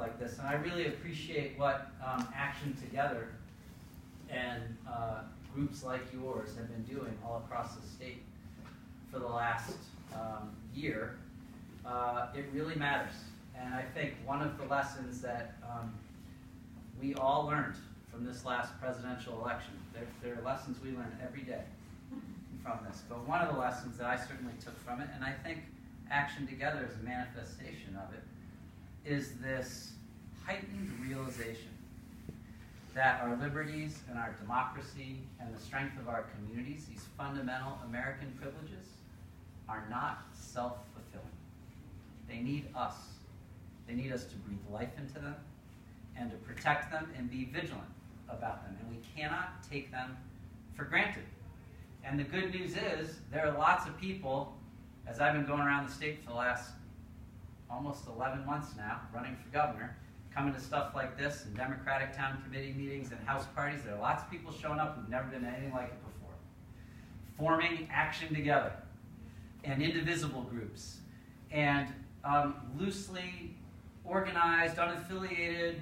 like this, and I really appreciate what Action Together and groups like yours have been doing all across the state for the last year. It really matters. And I think one of the lessons that we all learned from this last presidential election, there are lessons we learn every day from this, but one of the lessons that I certainly took from it, and I think Action Together is a manifestation of it, is this heightened realization that our liberties and our democracy and the strength of our communities, these fundamental American privileges, are not self-fulfilling. They need us. They need us to breathe life into them and to protect them and be vigilant about them. And we cannot take them for granted. And the good news is there are lots of people, as I've been going around the state for the last almost 11 months now, running for governor, coming to stuff like this and Democratic town committee meetings and house parties. There are lots of people showing up who've never done anything like it before. Forming Action Together and indivisible groups and loosely organized, unaffiliated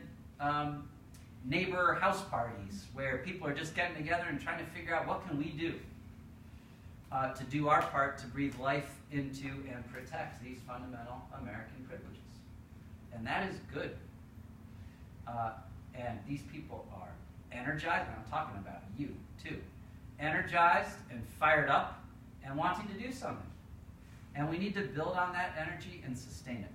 neighbor house parties where people are just getting together and trying to figure out what can we do to do our part to breathe life into and protect these fundamental American privileges. And that is good. And these people are energized, and I'm talking about you too, energized and fired up and wanting to do something. And we need to build on that energy and sustain it.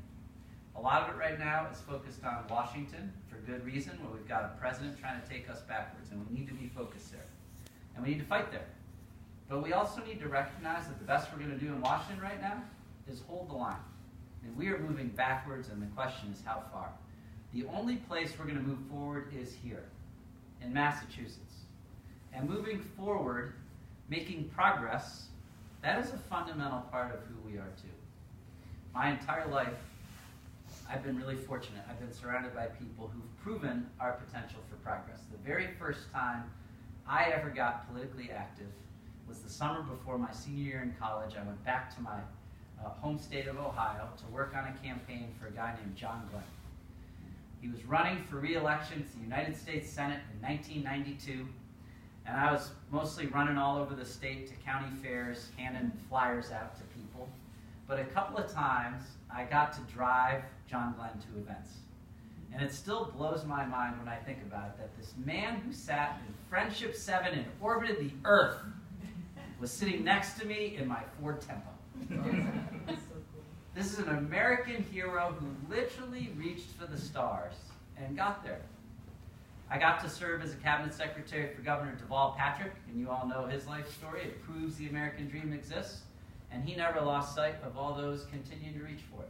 A lot of it right now is focused on Washington for good reason, where we've got a president trying to take us backwards, and we need to be focused there. And we need to fight there. But we also need to recognize that the best we're going to do in Washington right now is hold the line. And we are moving backwards, and the question is how far. The only place we're going to move forward is here, in Massachusetts. And moving forward, making progress, that is a fundamental part of who we are too. My entire life, I've been really fortunate. I've been surrounded by people who've proven our potential for progress. The very first time I ever got politically active was the summer before my senior year in college. I went back to my home state of Ohio to work on a campaign for a guy named John Glenn. He was running for re-election to the United States Senate in 1992, and I was mostly running all over the state to county fairs, handing flyers out to people. But a couple of times, I got to drive John Glenn to events. And it still blows my mind when I think about it, that this man who sat in Friendship 7 and orbited the Earth was sitting next to me in my Ford Tempo. This is an American hero who literally reached for the stars and got there. I got to serve as a cabinet secretary for Governor Deval Patrick, and you all know his life story. It proves the American dream exists, and he never lost sight of all those continuing to reach for it.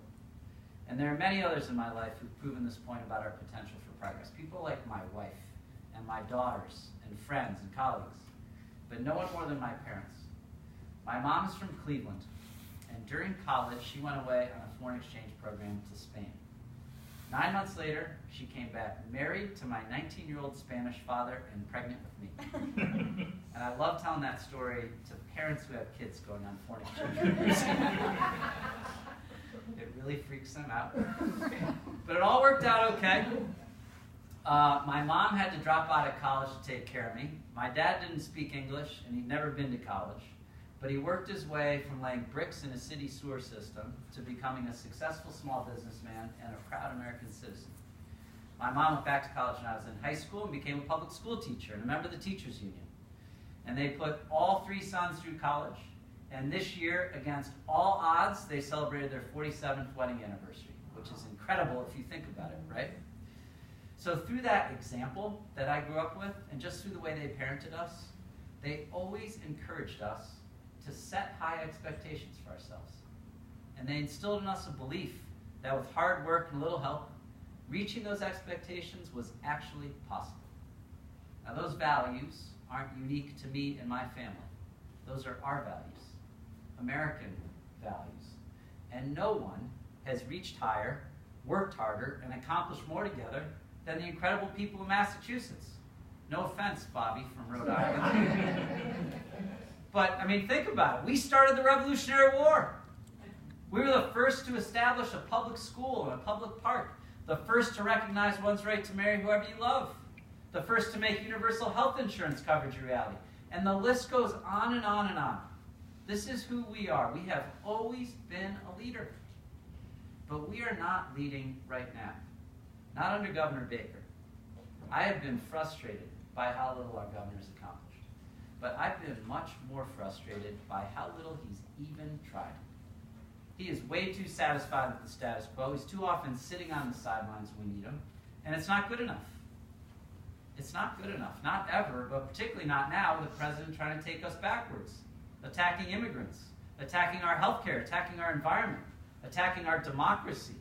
And there are many others in my life who've proven this point about our potential for progress. People like my wife and my daughters and friends and colleagues, but no one more than my parents. My mom is from Cleveland, and during college, she went away on a foreign exchange program to Spain. 9 months later, she came back married to my 19-year-old Spanish father and pregnant with me. And I love telling that story to parents who have kids going on foreign exchange. It really freaks them out. But it all worked out okay. My mom had to drop out of college to take care of me. My dad didn't speak English, and he'd never been to college. But he worked his way from laying bricks in a city sewer system to becoming a successful small businessman and a proud American citizen. My mom went back to college when I was in high school and became a public school teacher and a member of the teachers union. And they put all 3 sons through college. And this year, against all odds, they celebrated their 47th wedding anniversary, which is incredible if you think about it, right? So through that example that I grew up with, and just through the way they parented us, they always encouraged us to set high expectations for ourselves. And they instilled in us a belief that with hard work and a little help, reaching those expectations was actually possible. Now those values aren't unique to me and my family. Those are our values, American values. And no one has reached higher, worked harder, and accomplished more together than the incredible people of Massachusetts. No offense, Bobby from Rhode Island. But, I mean, think about it. We started the Revolutionary War. We were the first to establish a public school and a public park. The first to recognize one's right to marry whoever you love. The first to make universal health insurance coverage a reality. And the list goes on and on and on. This is who we are. We have always been a leader. But we are not leading right now. Not under Governor Baker. I have been frustrated by how little our governor's accomplished. But I've been much more frustrated by how little he's even tried. He is way too satisfied with the status quo. He's too often sitting on the sidelines when we need him. And it's not good enough. It's not good enough. Not ever, but particularly not now with the president trying to take us backwards. Attacking immigrants. Attacking our health care. Attacking our environment. Attacking our democracy.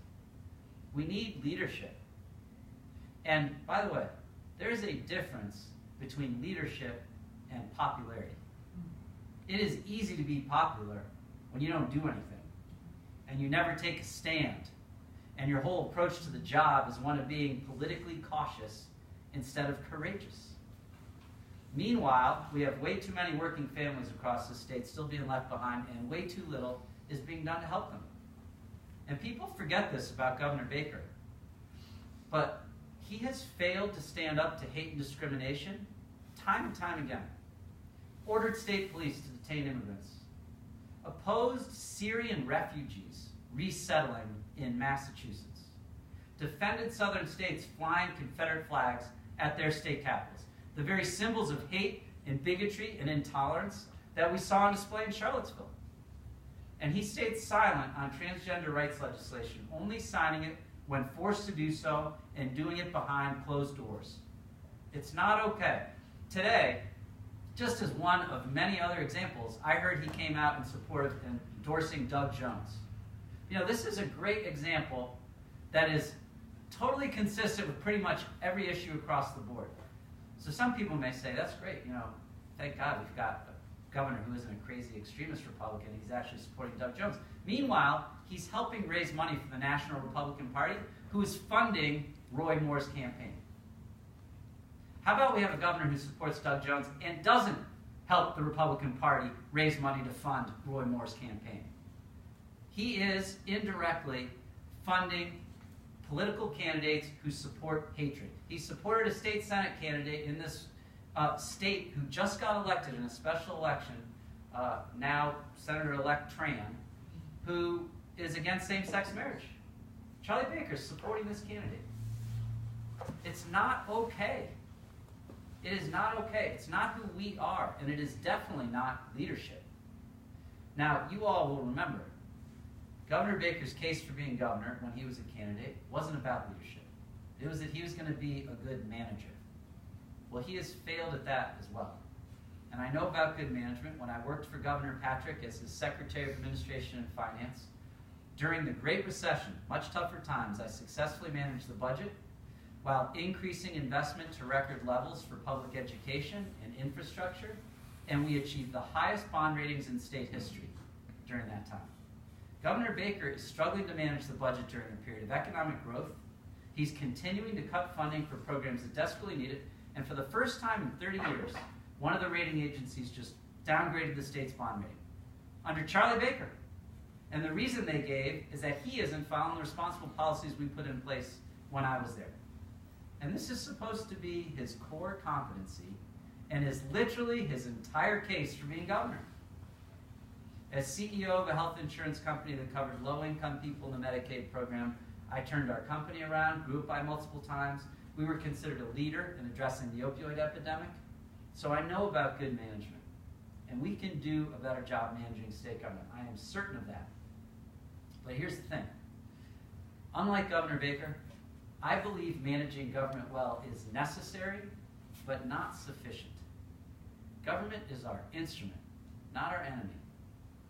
We need leadership. And, by the way, there is a difference between leadership and popularity. It is easy to be popular when you don't do anything. And you never take a stand. And your whole approach to the job is one of being politically cautious instead of courageous. Meanwhile, we have way too many working families across the state still being left behind, and way too little is being done to help them. And people forget this about Governor Baker. But he has failed to stand up to hate and discrimination time and time again. Ordered state police to detain immigrants. Opposed Syrian refugees resettling in Massachusetts. Defended southern states flying Confederate flags at their state capitals. The very symbols of hate and bigotry and intolerance that we saw on display in Charlottesville. And he stayed silent on transgender rights legislation, only signing it when forced to do so and doing it behind closed doors. It's not okay. Today, just as one of many other examples, I heard he came out in support of endorsing Doug Jones. You know, this is a great example that is totally consistent with pretty much every issue across the board. So some people may say, that's great, you know, thank God we've got a governor who isn't a crazy extremist Republican, he's actually supporting Doug Jones. Meanwhile, he's helping raise money for the National Republican Party, who is funding Roy Moore's campaign. How about we have a governor who supports Doug Jones and doesn't help the Republican Party raise money to fund Roy Moore's campaign? He is indirectly funding political candidates who support hatred. He supported a state Senate candidate in this state who just got elected in a special election, now Senator-elect Tran, who is against same-sex marriage. Charlie Baker's supporting this candidate. It's not okay. It is not okay. It's not who we are, and it is definitely not leadership. Now, you all will remember, Governor Baker's case for being governor when he was a candidate wasn't about leadership. It was that he was going to be a good manager. Well, he has failed at that as well. And I know about good management when I worked for Governor Patrick as his Secretary of Administration and Finance. During the Great Recession, much tougher times, I successfully managed the budget while increasing investment to record levels for public education and infrastructure, and we achieved the highest bond ratings in state history during that time. Governor Baker is struggling to manage the budget during a period of economic growth. He's continuing to cut funding for programs that desperately need it, and for the first time in 30 years, one of the rating agencies just downgraded the state's bond rating under Charlie Baker. And the reason they gave is that he isn't following the responsible policies we put in place when I was there. And this is supposed to be his core competency and is literally his entire case for being governor. As CEO of a health insurance company that covered low-income people in the Medicaid program, I turned our company around, grew it by multiple times. We were considered a leader in addressing the opioid epidemic. So I know about good management. And we can do a better job managing state government. I am certain of that. But here's the thing. Unlike Governor Baker, I believe managing government well is necessary, but not sufficient. Government is our instrument, not our enemy.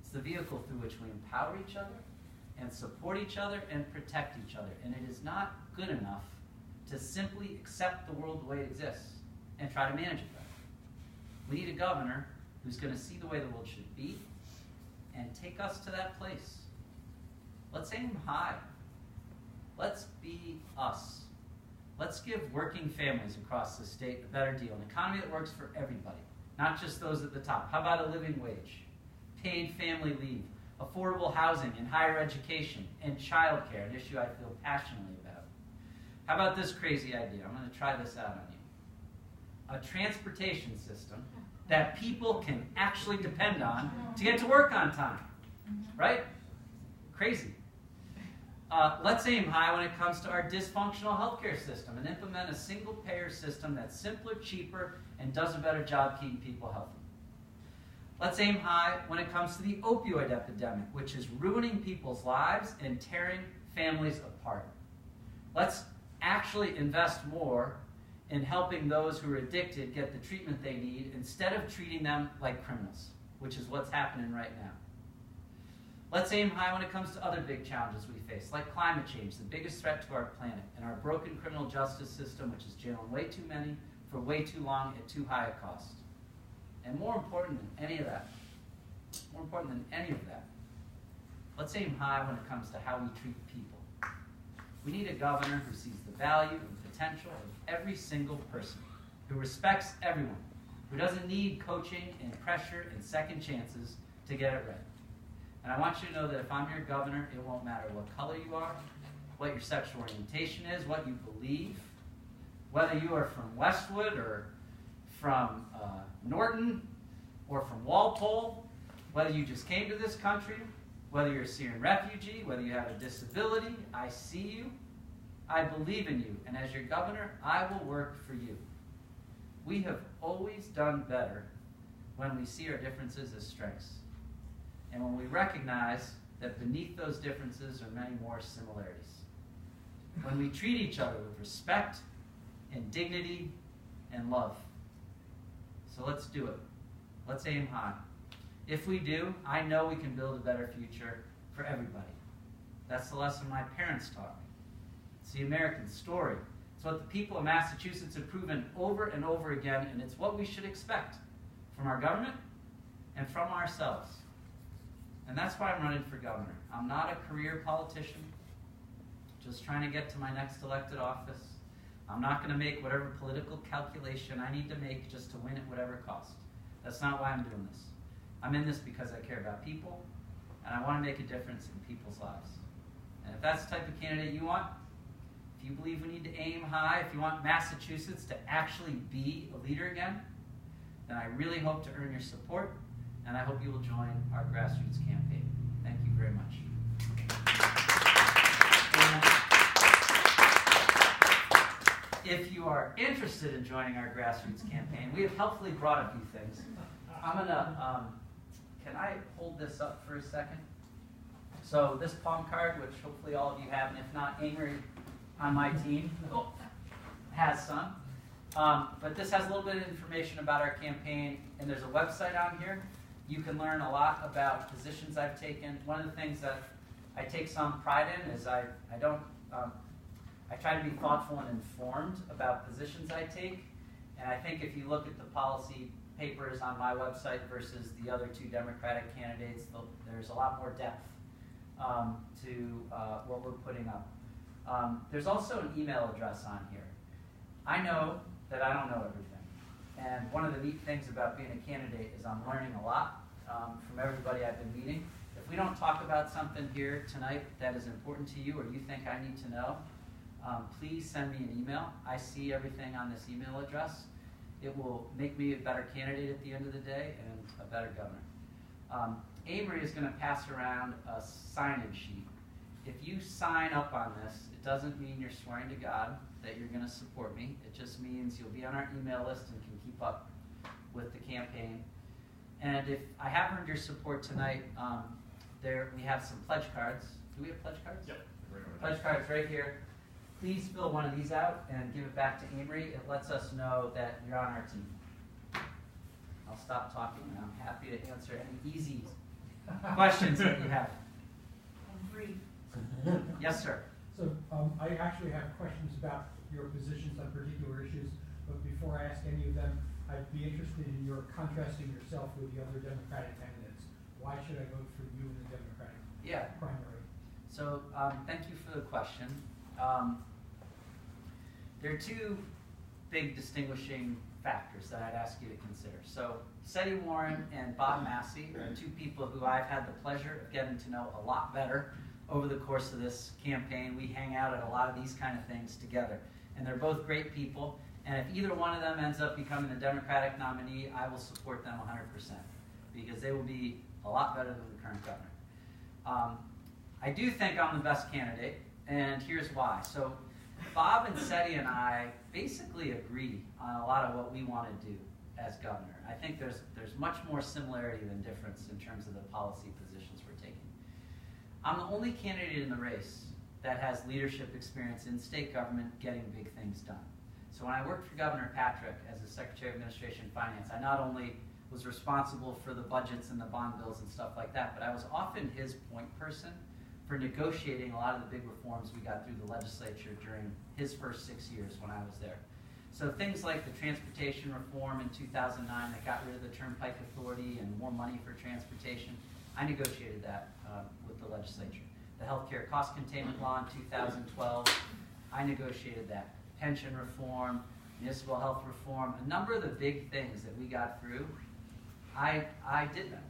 It's the vehicle through which we empower each other and support each other and protect each other. And it is not good enough to simply accept the world the way it exists and try to manage it better. We need a governor who's going to see the way the world should be and take us to that place. Let's aim high. Let's be us. Let's give working families across the state a better deal, an economy that works for everybody, not just those at the top. How about a living wage, paid family leave, affordable housing and higher education, and childcare, an issue I feel passionately about. How about this crazy idea? I'm going to try this out on you. A transportation system that people can actually depend on to get to work on time. Right? Crazy. Let's aim high when it comes to our dysfunctional healthcare system and implement a single-payer system that's simpler, cheaper, and does a better job keeping people healthy. Let's aim high when it comes to the opioid epidemic, which is ruining people's lives and tearing families apart. Let's actually invest more in helping those who are addicted get the treatment they need instead of treating them like criminals, which is what's happening right now. Let's aim high when it comes to other big challenges we face, like climate change, the biggest threat to our planet, and our broken criminal justice system, which is jailing way too many for way too long at too high a cost. And more important than any of that, let's aim high when it comes to how we treat people. We need a governor who sees the value and potential of every single person, who respects everyone, who doesn't need coaching and pressure and second chances to get it right. And I want you to know that if I'm your governor, it won't matter what color you are, what your sexual orientation is, what you believe, whether you are from Westwood or from Norton or from Walpole, whether you just came to this country, whether you're a Syrian refugee, whether you have a disability, I see you, I believe in you, and as your governor, I will work for you. We have always done better when we see our differences as strengths, and when we recognize that beneath those differences are many more similarities. When we treat each other with respect and dignity and love. So let's do it. Let's aim high. If we do, I know we can build a better future for everybody. That's the lesson my parents taught me. It's the American story. It's what the people of Massachusetts have proven over and over again, and it's what we should expect from our government and from ourselves. And that's why I'm running for governor. I'm not a career politician, just trying to get to my next elected office. I'm not going to make whatever political calculation I need to make just to win at whatever cost. That's not why I'm doing this. I'm in this because I care about people, and I want to make a difference in people's lives. And if that's the type of candidate you want, if you believe we need to aim high, if you want Massachusetts to actually be a leader again, then I really hope to earn your support, and I hope you will join our grassroots campaign. Thank you very much. If you are interested in joining our grassroots campaign, we have helpfully brought a few things. I'm going to, can I hold this up for a second? So this palm card, which hopefully all of you have, and if not, Amory on my team has some. But this has a little bit of information about our campaign, and there's a website on here. You can learn a lot about positions I've taken. One of the things that I take some pride in is I try to be thoughtful and informed about positions I take. And I think if you look at the policy papers on my website versus the other two Democratic candidates, there's a lot more depth to what we're putting up. There's also an email address on here. I know that I don't know everything. And one of the neat things about being a candidate is I'm learning a lot from everybody I've been meeting. If we don't talk about something here tonight that is important to you or you think I need to know, please send me an email. I see everything on this email address. It will make me a better candidate at the end of the day and a better governor. Amory is going to pass around a sign-in sheet. If you sign up on this, it doesn't mean you're swearing to God that you're going to support me. It just means you'll be on our email list and can keep up with the campaign. And if I have earned your support tonight, we have some pledge cards. Do we have pledge cards? Yep. Pledge cards right here. Please fill one of these out and give it back to Amory. It lets us know that you're on our team. I'll stop talking, and I'm happy to answer any easy questions that you have. Yes, sir. So I actually have questions about your positions on particular issues, but before I ask any of them, I'd be interested in your contrasting yourself with the other Democratic candidates. Why should I vote for you in the Democratic primary? So thank you for the question. There are two big distinguishing factors that I'd ask you to consider. So Seti Warren and Bob Massey are two people who I've had the pleasure of getting to know a lot better over the course of this campaign. We hang out at a lot of these kind of things together. And they're both great people. And if either one of them ends up becoming the Democratic nominee, I will support them 100% because they will be a lot better than the current governor. I do think I'm the best candidate, and here's why. So Bob and Seti and I basically agree on a lot of what we want to do as governor. I think there's much more similarity than difference in terms of the policy positions we're taking. I'm the only candidate in the race that has leadership experience in state government getting big things done. So when I worked for Governor Patrick as the Secretary of Administration and Finance, I not only was responsible for the budgets and the bond bills and stuff like that, but I was often his point person for negotiating a lot of the big reforms we got through the legislature during his first 6 years when I was there. So things like the transportation reform in 2009 that got rid of the Turnpike Authority and more money for transportation, I negotiated that with the legislature. The healthcare cost containment law in 2012, I negotiated that. Pension reform, municipal health reform, a number of the big things that we got through, I did them.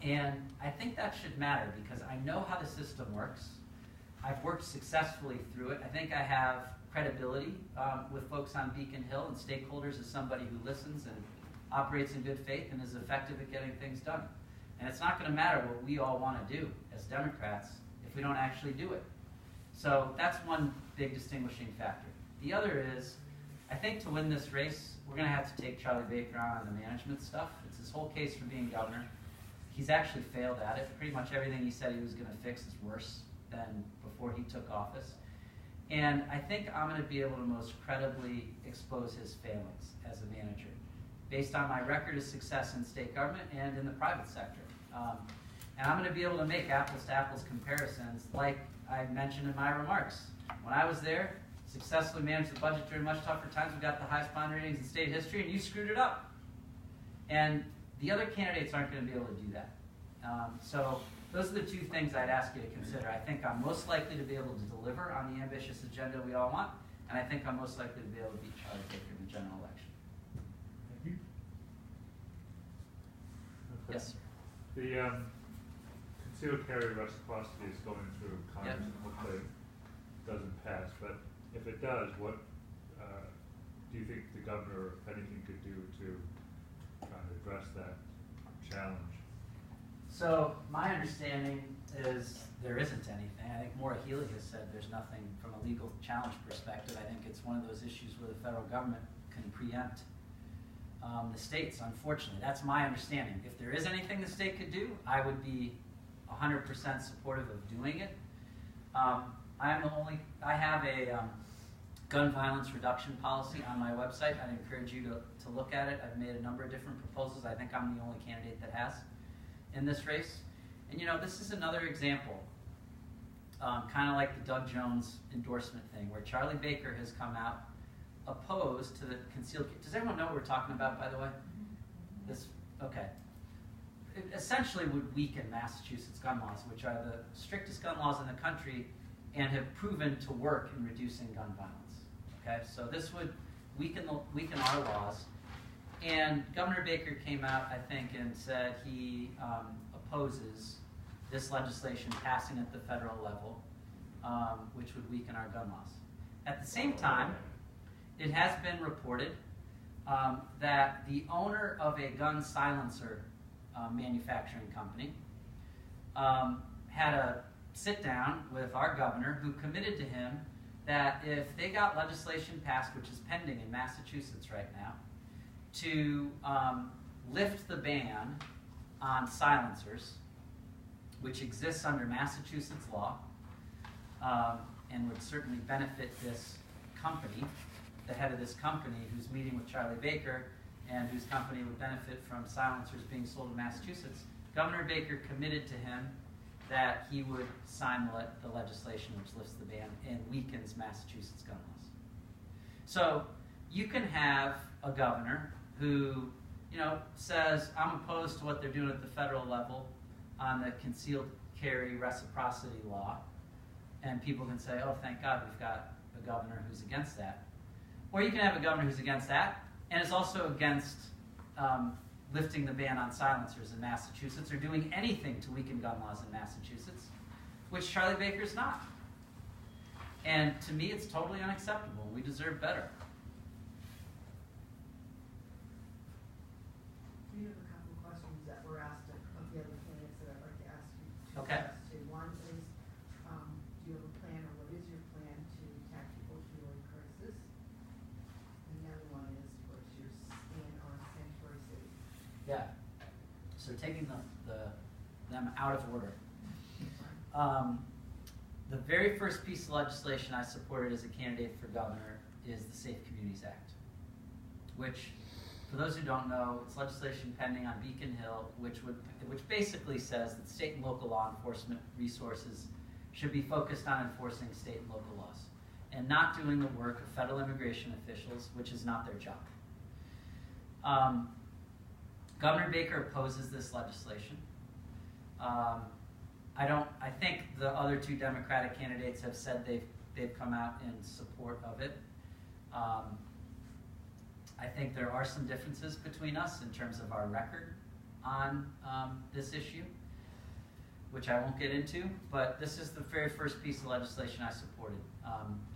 And I think that should matter because I know how the system works. I've worked successfully through it. I think I have credibility with folks on Beacon Hill and stakeholders as somebody who listens and operates in good faith and is effective at getting things done. And it's not going to matter what we all want to do as Democrats if we don't actually do it. So that's one big distinguishing factor. The other is, I think to win this race, we're going to have to take Charlie Baker on the management stuff. It's his whole case for being governor. He's actually failed at it. Pretty much everything he said he was going to fix is worse than before he took office. And I think I'm going to be able to most credibly expose his failings as a manager based on my record of success in state government and in the private sector. And I'm going to be able to make apples-to-apples comparisons like I mentioned in my remarks. When I was there, successfully managed the budget during much tougher times. We got the highest bond ratings in state history, and you screwed it up. And the other candidates aren't going to be able to do that. So those are the two things I'd ask you to consider. I think I'm most likely to be able to deliver on the ambitious agenda we all want, and I think I'm most likely to be able to beat Charlie Baker in the general election. Thank you. Okay. Yes, sir. The concealed carry reciprocity is going through Congress, and hopefully it doesn't pass. But if it does, what do you think the governor, if anything, could do to try to address that challenge? So my understanding is there isn't anything. I think Maura Healy has said there's nothing from a legal challenge perspective. I think it's one of those issues where the federal government can preempt the states, unfortunately. That's my understanding. If there is anything the state could do, I would be 100% supportive of doing it. I have a gun violence reduction policy on my website. I'd encourage you to look at it. I've made a number of different proposals. I think I'm the only candidate that has in this race. And you know, this is another example, kind of like the Doug Jones endorsement thing, where Charlie Baker has come out opposed to the concealed. Does everyone know what we're talking about, by the way? This, okay. It essentially would weaken Massachusetts gun laws, which are the strictest gun laws in the country and have proven to work in reducing gun violence. Okay, so this would weaken our laws. And Governor Baker came out, I think, and said he opposes this legislation passing at the federal level, which would weaken our gun laws. At the same time, it has been reported that the owner of a gun silencer manufacturing company had a sit-down with our governor who committed to him that if they got legislation passed, which is pending in Massachusetts right now, to lift the ban on silencers, which exists under Massachusetts law, and would certainly benefit this company, the head of this company who's meeting with Charlie Baker, and whose company would benefit from silencers being sold in Massachusetts. Governor Baker committed to him that he would sign the legislation which lifts the ban and weakens Massachusetts gun laws. So you can have a governor who, says, I'm opposed to what they're doing at the federal level on the concealed carry reciprocity law, and people can say, oh, thank God we've got a governor who's against that. Or you can have a governor who's against that and is also against lifting the ban on silencers in Massachusetts or doing anything to weaken gun laws in Massachusetts. which Charlie Baker's not. And to me, it's totally unacceptable. We deserve better. We have a couple of questions that were asked of the other candidates that I'd like to ask you to Okay. address to. One is, do you have a plan, or what is your plan to attack the opioid crisis? And the other one is, what's your stand on sanctuary cities? Yeah. So taking them out of order. The very first piece of legislation I supported as a candidate for governor is the Safe Communities Act, which, for those who don't know, it's legislation pending on Beacon Hill, which basically says that state and local law enforcement resources should be focused on enforcing state and local laws and not doing the work of federal immigration officials, which is not their job. Governor Baker opposes this legislation. I think the other two Democratic candidates have said they've come out in support of it. I think there are some differences between us in terms of our record on this issue, which I won't get into, but this is the very first piece of legislation I supported.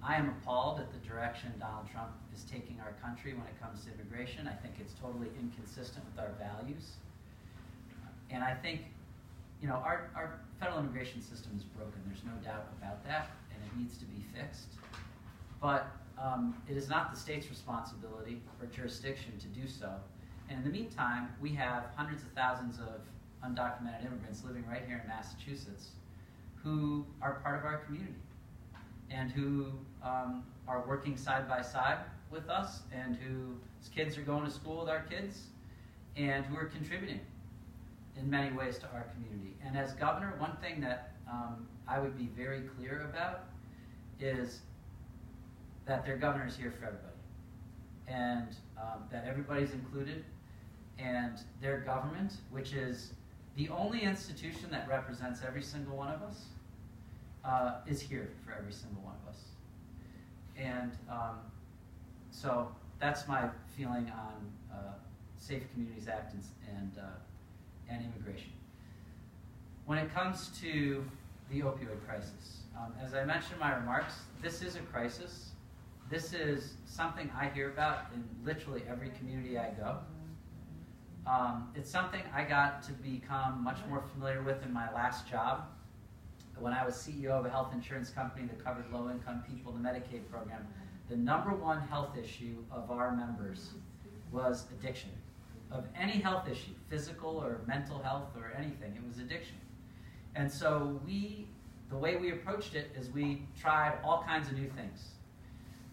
I am appalled at the direction Donald Trump is taking our country when it comes to immigration. I think it's totally inconsistent with our values. And I think, our federal immigration system is broken. There's no doubt about that, and it needs to be fixed. But it is not the state's responsibility or jurisdiction to do so. And in the meantime, we have hundreds of thousands of undocumented immigrants living right here in Massachusetts who are part of our community and who are working side by side with us, and whose kids are going to school with our kids, and who are contributing in many ways to our community. And as governor, one thing that I would be very clear about is that their governor is here for everybody, and that everybody's included, and their government, which is the only institution that represents every single one of us, is here for every single one of us. And so that's my feeling on Safe Communities Act and immigration. When it comes to the opioid crisis, as I mentioned in my remarks, this is a crisis. This is something I hear about in literally every community I go. It's something I got to become much more familiar with in my last job, when I was CEO of a health insurance company that covered low-income people in the Medicaid program. The #1 health issue of our members was addiction. Of any health issue, physical or mental health or anything, it was addiction. And so the way we approached it is we tried all kinds of new things.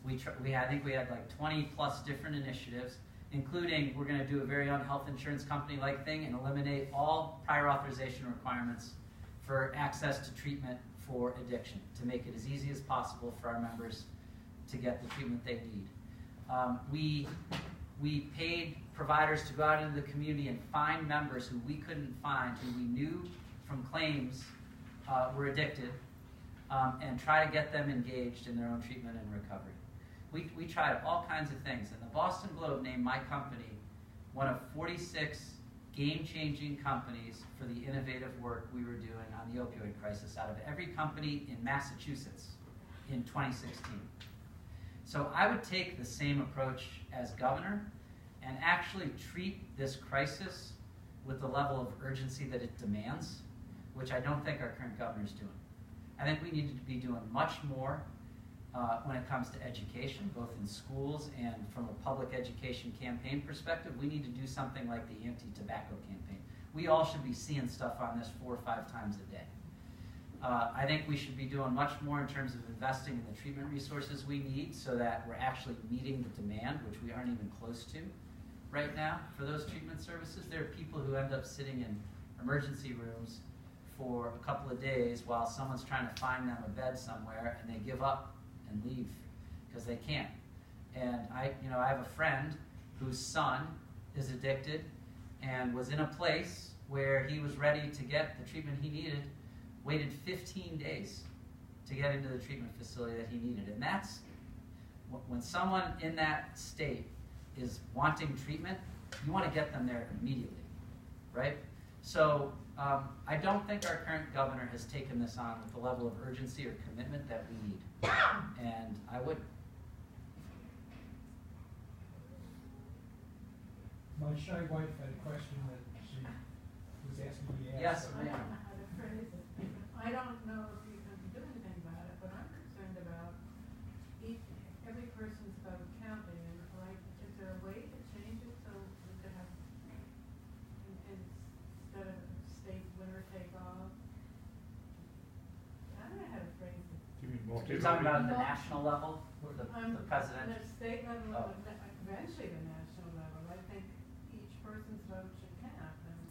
I think we had like 20 plus different initiatives, including we're going to do a very own health insurance company-like thing and eliminate all prior authorization requirements for access to treatment for addiction, to make it as easy as possible for our members to get the treatment they need. We paid providers to go out into the community and find members who we couldn't find, who we knew from claims were addicted, and try to get them engaged in their own treatment and recovery. We tried all kinds of things, and the Boston Globe named my company one of 46 game-changing companies for the innovative work we were doing on the opioid crisis out of every company in Massachusetts in 2016. So I would take the same approach as governor and actually treat this crisis with the level of urgency that it demands, which I don't think our current governor is doing. I think we need to be doing much more when it comes to education, both in schools and from a public education campaign perspective. We need to do something like the anti-tobacco campaign. We all should be seeing stuff on this 4 or 5 times a day. I think we should be doing much more in terms of investing in the treatment resources we need so that we're actually meeting the demand, which we aren't even close to right now for those treatment services. There are people who end up sitting in emergency rooms for a couple of days while someone's trying to find them a bed somewhere, and they give up and leave because they can't. And I have a friend whose son is addicted and was in a place where he was ready to get the treatment he needed, waited 15 days to get into the treatment facility that he needed. And that's when someone in that state is wanting treatment, you want to get them there immediately, right? So I don't think our current governor has taken this on with the level of urgency or commitment that we need, and I would. My shy wife had a question that she was asking me to ask. Yes, I don't ma'am. know how to phrase it. I don't know if you can do anything about it, but I'm concerned about every person's vote counting, and like, is there a way to change it so we could have, instead of state winner take all? I don't know how to phrase it. Do you mean You're talking about multi-voting? the national level, the president? On a state level, Oh. eventually the national level, I think each person's vote should count, and,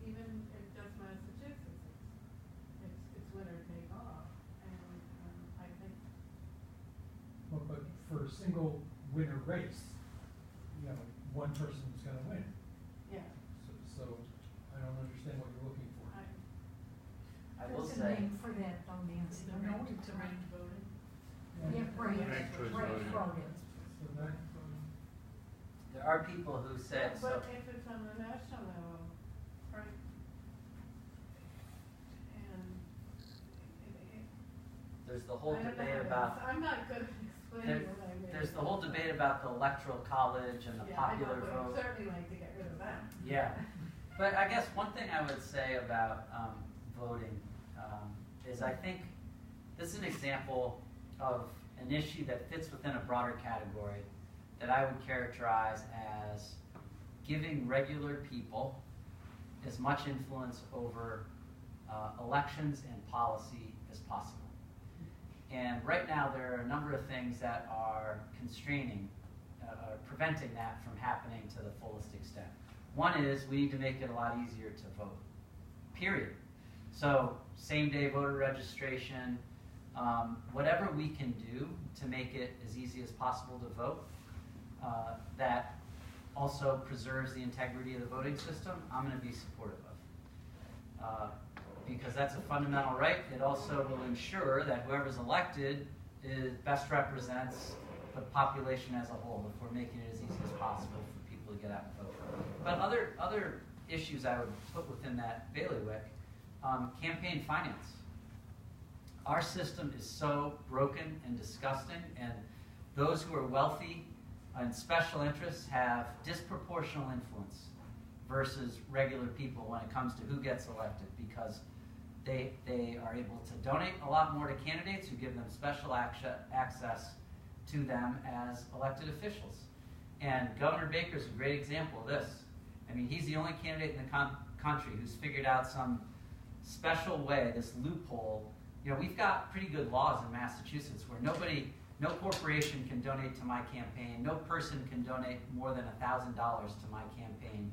even in just Massachusetts, it's winner take all, and, I think, Well, but for a single winner race, you know, one person's gonna win. yeah, So I don't understand what you're looking for. I will There's a say, name for that, though, Nancy. You know, to rank voting. Yeah, right, Ranked choice right, voting. voting. So that, there are people who said, so, But if it's on the national level, right, and there's the whole I don't know debate how to- about, I'm not good at explaining what I mean. there's the whole debate about the electoral college and the popular Yeah, I know, vote. but I'd certainly like to get rid of that. Yeah, but I guess one thing I would say about voting is I think this is an example of an issue that fits within a broader category that I would characterize as giving regular people as much influence over elections and policy as possible. And right now there are a number of things that are constraining, preventing that from happening to the fullest extent. One is we need to make it a lot easier to vote, period. So same-day voter registration, whatever we can do to make it as easy as possible to vote, that also preserves the integrity of the voting system, I'm going to be supportive of. Because that's a fundamental right. It also will ensure that whoever's elected best represents the population as a whole, if we're making it as easy as possible for people to get out and vote. But other issues I would put within that bailiwick, campaign finance. Our system is so broken and disgusting, and those who are wealthy and special interests have disproportional influence versus regular people when it comes to who gets elected, because they are able to donate a lot more to candidates who give them special access to them as elected officials. And Governor Baker is a great example of this. I mean, he's the only candidate in the country who's figured out some special way, this loophole. You know, we've got pretty good laws in Massachusetts where no corporation can donate to my campaign, no person can donate more than $1,000 to my campaign.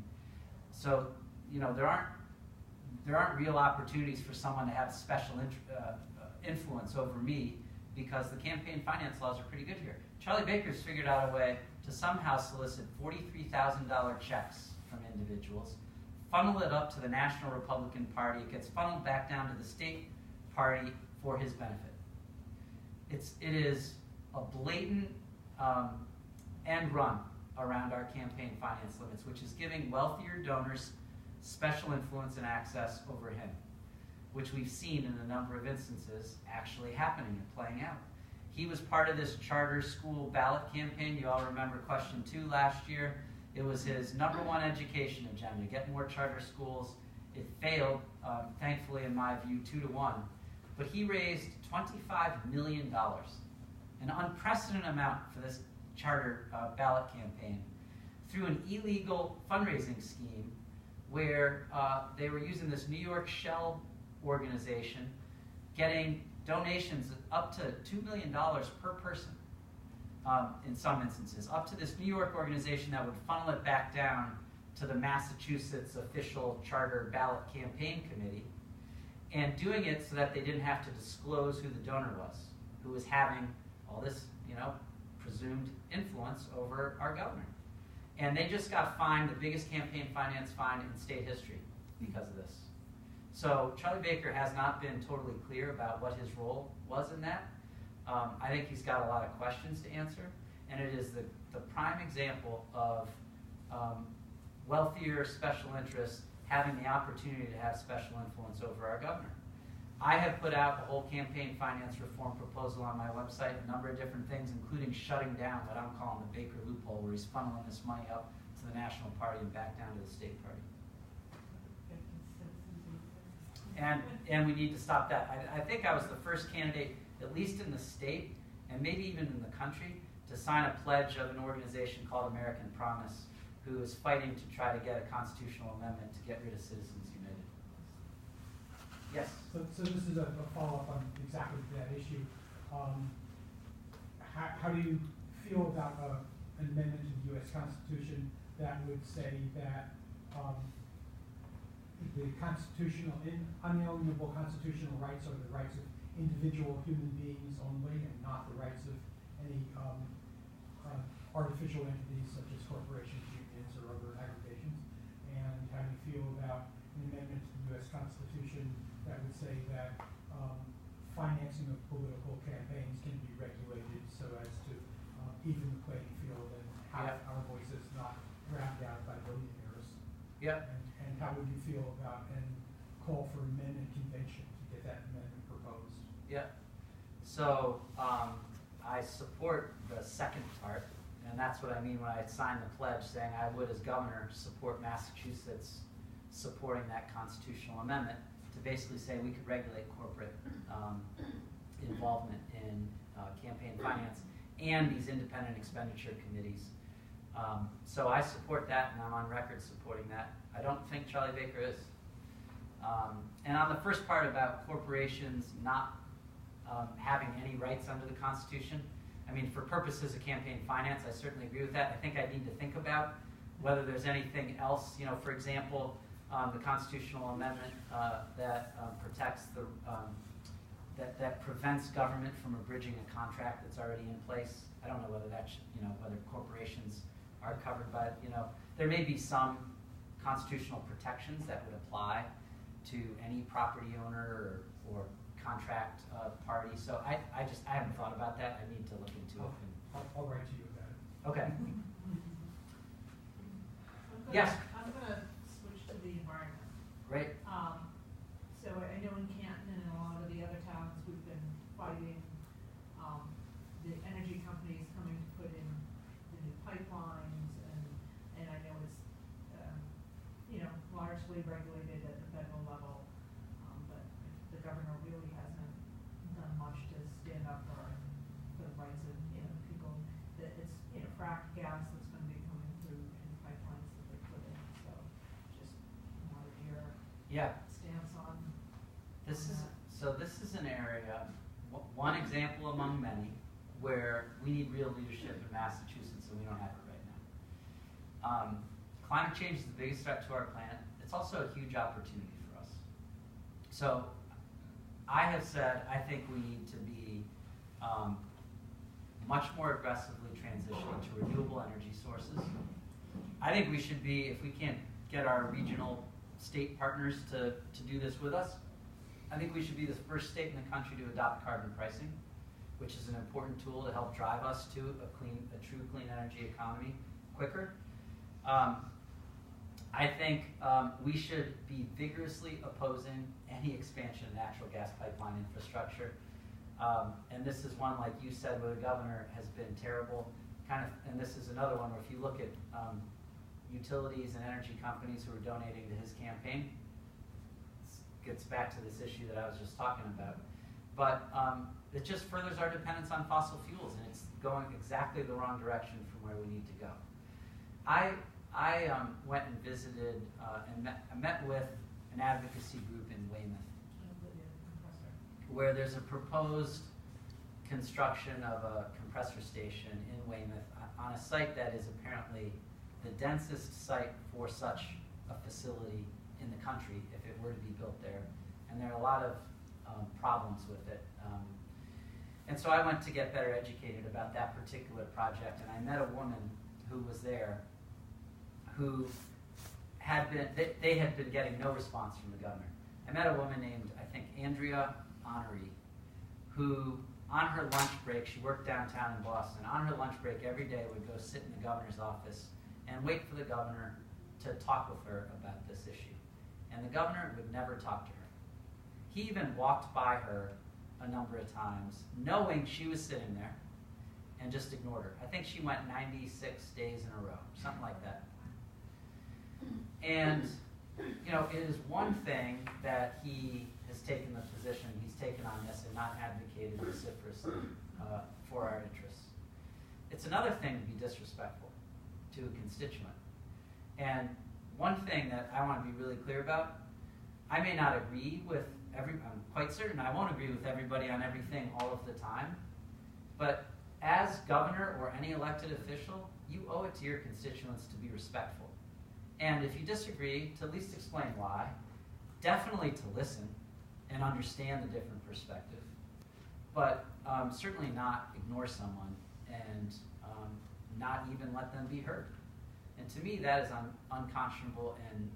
So, you know, there aren't real opportunities for someone to have special influence over me because the campaign finance laws are pretty good here. Charlie Baker's figured out a way to somehow solicit $43,000 checks from individuals, funnel it up to the National Republican Party, it gets funneled back down to the state party for his benefit. It is a blatant end run around our campaign finance limits, which is giving wealthier donors special influence and access over him, which we've seen in a number of instances actually happening and playing out. He was part of this charter school ballot campaign. You all remember question 2 last year. It was his #1 education agenda, get more charter schools. It failed, thankfully, in my view, 2-1. But he raised $25 million, an unprecedented amount for this charter ballot campaign, through an illegal fundraising scheme where they were using this New York shell organization, getting donations up to $2 million per person in some instances, up to this New York organization that would funnel it back down to the Massachusetts official charter ballot campaign committee, and doing it so that they didn't have to disclose who the donor was, who was having all this, you know, presumed influence over our governor. And they just got fined the biggest campaign finance fine in state history because of this. So Charlie Baker has not been totally clear about what his role was in that. I think he's got a lot of questions to answer, and it is the prime example of wealthier special interests having the opportunity to have special influence over our governor. I have put out a whole campaign finance reform proposal on my website, a number of different things, including shutting down what I'm calling the Baker loophole, where he's funneling this money up to the national party and back down to the state party. And we need to stop that. I think I was the first candidate, at least in the state, and maybe even in the country, to sign a pledge of an organization called American Promise, who is fighting to try to get a constitutional amendment to get rid of Citizens United. Yes? So this is a follow-up on exactly that issue. How do you feel about an amendment to the U.S. Constitution that would say that the unalienable constitutional rights are the rights of individual human beings only, and not the rights of any artificial entities such as corporations, unions, or other aggregations? And how do you feel about an amendment to the U.S. Constitution that would say that financing of political campaigns can be regulated so as to even the playing field and have our voices not drowned out by billionaires? Yep. And how would you feel about and call for amendment convention to get that amendment proposed? Yep. So I support the second part, and that's what I mean when I signed the pledge saying I would, as governor, support Massachusetts supporting that constitutional amendment to basically say we could regulate corporate involvement in campaign finance and these independent expenditure committees. So I support that, and I'm on record supporting that. I don't think Charlie Baker is. And on the first part about corporations not having any rights under the Constitution, I mean, for purposes of campaign finance, I certainly agree with that. I think I need to think about whether there's anything else, you know, for example, the constitutional amendment that protects the, that prevents government from abridging a contract that's already in place. I don't know whether that should, you know, whether corporations are covered by, you know, there may be some constitutional protections that would apply to any property owner or contract party. So I haven't thought about that. I need to look into it. I'll write to you about it. Okay. I'm Yes. gonna switch to the environment. Great. So I know in Canton and a lot of the other towns, we've been fighting the energy companies coming to put in the new pipelines, and I know it's you know, largely regulated at the federal level, but the governor really hasn't done much to stand up for the rights of, you know, people. That it's, you know, fracked gas that's going to be coming through in pipelines that they put in. So just wanted your stance on This is that. so. This is an area, one example among many, where we need real leadership in Massachusetts, and we don't have it right now. Climate change is the biggest threat to our planet. It's also a huge opportunity for us. So I have said I think we need to be much more aggressively transitioning to renewable energy sources. I think we should be, if we can't get our regional state partners to do this with us, I think we should be the first state in the country to adopt carbon pricing, which is an important tool to help drive us to a true clean energy economy quicker. I think we should be vigorously opposing any expansion of natural gas pipeline infrastructure. And this is one, like you said, where the governor has been terrible. And this is another one where if you look at utilities and energy companies who are donating to his campaign, it gets back to this issue that I was just talking about. But it just furthers our dependence on fossil fuels, and it's going exactly the wrong direction from where we need to go. I went and visited and met with an advocacy group in Weymouth, where there's a proposed construction of a compressor station in Weymouth on a site that is apparently the densest site for such a facility in the country if it were to be built there. And there are a lot of problems with it. And so I went to get better educated about that particular project, and I met a woman who was there who had been, they had been getting no response from the governor. I met a woman named, I think, Andrea Honoree, who on her lunch break, she worked downtown in Boston, on her lunch break every day would go sit in the governor's office and wait for the governor to talk with her about this issue. and the governor would never talk to her. He even walked by her a number of times, knowing she was sitting there, and just ignored her. I think she went 96 days in a row, something like that. And, you know, it is one thing that he has taken the position he's taken on this and not advocated vociferously for our interests. It's another thing to be disrespectful to a constituent. And one thing that I want to be really clear about, I may not agree with I'm quite certain I won't agree with everybody on everything all of the time, but as governor or any elected official, you owe it to your constituents to be respectful. And if you disagree, to at least explain why, definitely to listen and understand the different perspective, but certainly not ignore someone and not even let them be heard. And to me, that is unconscionable and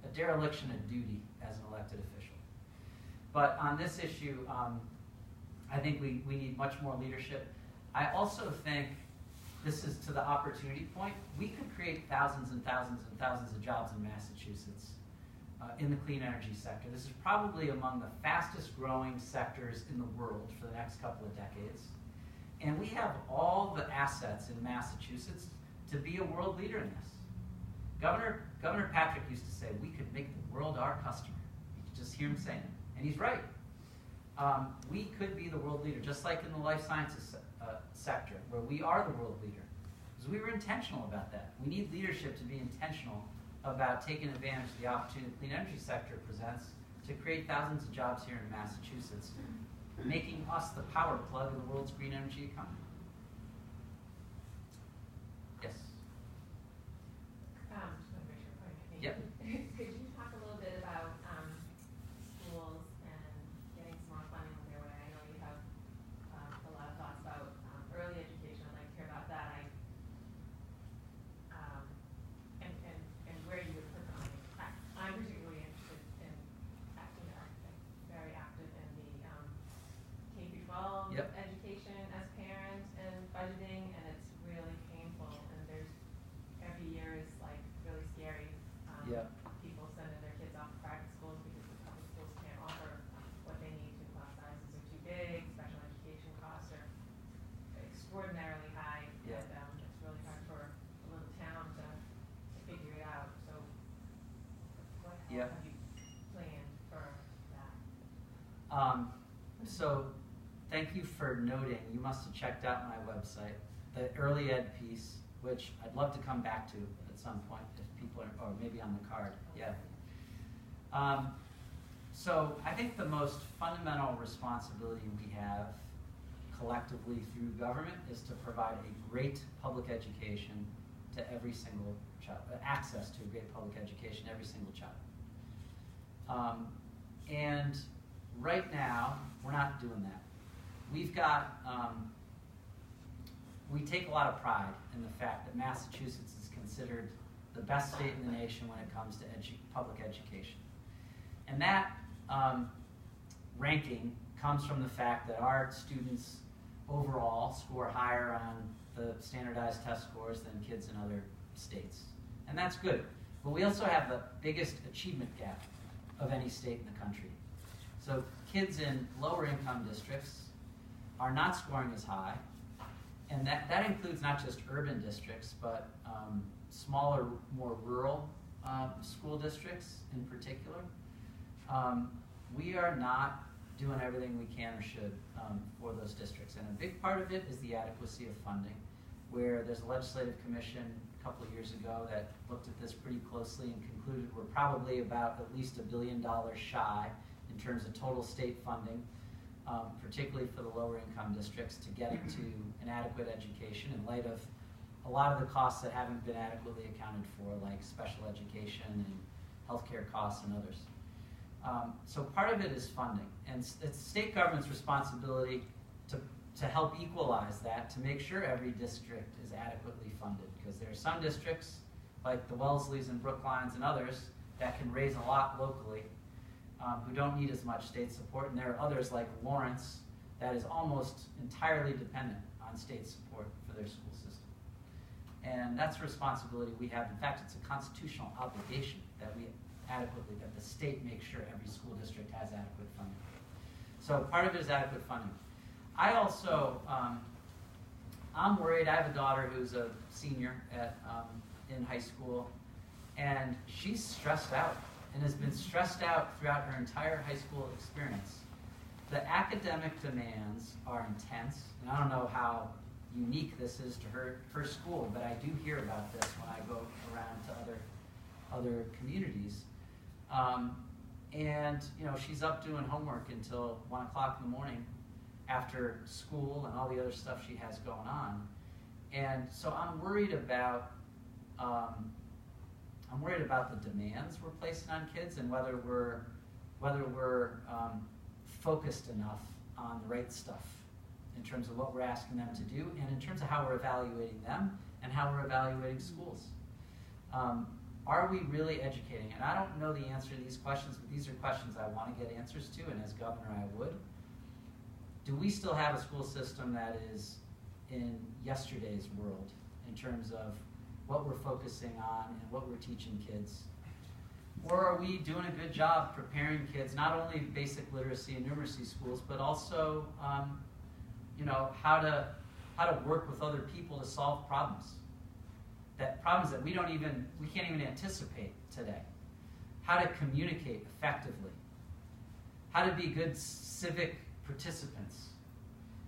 a dereliction of duty as an elected official. But on this issue, I think we need much more leadership. I also think, this is to the opportunity point, we could create thousands and thousands and thousands of jobs in Massachusetts in the clean energy sector. This is probably among the fastest growing sectors in the world for the next couple of decades. And we have all the assets in Massachusetts to be a world leader in this. Governor Patrick used to say, we could make the world our customer. You could just hear him saying it. And he's right. We could be the world leader, just like in the life sciences sector, where we are the world leader. Because we were intentional about that. We need leadership to be intentional about taking advantage of the opportunity the clean energy sector presents to create thousands of jobs here in Massachusetts, making us the power plug of the world's green energy economy. Yes? Just want to make sure I'm pointing. Yep. Could you talk a little bit about schools and getting some more funding their way? I know you have a lot of thoughts about early education. I'd like to hear about that. And where you would put the money. I'm particularly interested in, very active in the K-12 Yep. education as parent and budgeting, and it's really painful. And there's every year is like really scary. Yeah. People sending their kids off to private schools because the public schools can't offer what they need to. Class sizes are too big. Special education costs are extraordinarily high. Yeah. And it's really hard for a little town to figure it out. So what Yeah. have you planned for that? So thank you for noting. You must have checked out my website, the early ed piece, which I'd love to come back to at some point if people are, or maybe on the card. Yeah. So I think the most fundamental responsibility we have collectively through government is to provide a great public education to every single child, access to a great public education to every single child. And right now, we're not doing that. We've got, we take a lot of pride in the fact that Massachusetts is considered the best state in the nation when it comes to public education. And that ranking comes from the fact that our students overall score higher on the standardized test scores than kids in other states. And that's good. But we also have the biggest achievement gap of any state in the country. So kids in lower income districts are not scoring as high. And that includes not just urban districts, but smaller, more rural school districts in particular. We are not doing everything we can or should for those districts. And a big part of it is the adequacy of funding, where there's a legislative commission a couple of years ago that looked at this pretty closely and concluded we're probably about at least $1 billion shy in terms of total state funding, particularly for the lower income districts, to getting to an adequate education in light of a lot of the costs that haven't been adequately accounted for, like special education and healthcare costs and others. So part of it is funding, and it's state government's responsibility to help equalize that, to make sure every district is adequately funded, because there are some districts, like the Wellesleys and Brooklyns and others, that can raise a lot locally, who don't need as much state support, and there are others like Lawrence that is almost entirely dependent on state support for their school system. And that's a responsibility we have. In fact, it's a constitutional obligation that we adequately, that the state makes sure every school district has adequate funding. So part of it is adequate funding. I also, I'm worried. I have a daughter who's a senior in high school, and she's stressed out and has been stressed out throughout her entire high school experience. The academic demands are intense, and I don't know how unique this is to her school, but I do hear about this when I go around to other communities. And you know, she's up doing homework until 1 o'clock in the morning after school and all the other stuff she has going on. And so I'm worried about the demands we're placing on kids and whether we're focused enough on the right stuff in terms of what we're asking them to do and in terms of how we're evaluating them and how we're evaluating schools. Are we really educating? And I don't know the answer to these questions, but these are questions I want to get answers to, and as governor I would. Do we still have a school system that is in yesterday's world in terms of what we're focusing on and what we're teaching kids? Or are we doing a good job preparing kids, not only basic literacy and numeracy schools, but also you know, how to work with other people to solve problems that we can't even anticipate today. How to communicate effectively. How to be good civic participants.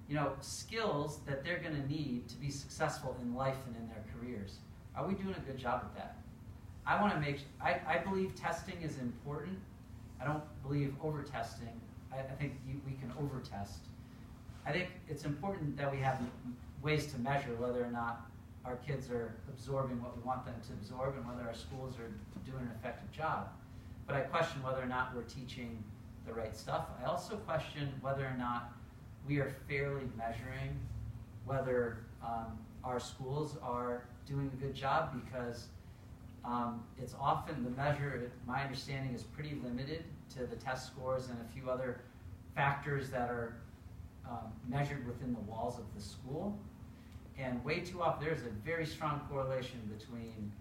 You know, skills that they're going to need to be successful in life and in their careers. Are we doing a good job at that? I believe testing is important. I don't believe over-testing. I think we can over-test. I think it's important that we have ways to measure whether or not our kids are absorbing what we want them to absorb and whether our schools are doing an effective job. But I question whether or not we're teaching the right stuff. I also question whether or not we are fairly measuring whether our schools are doing a good job, because it's often the measure, my understanding, is pretty limited to the test scores and a few other factors that are measured within the walls of the school. And way too often, there's a very strong correlation between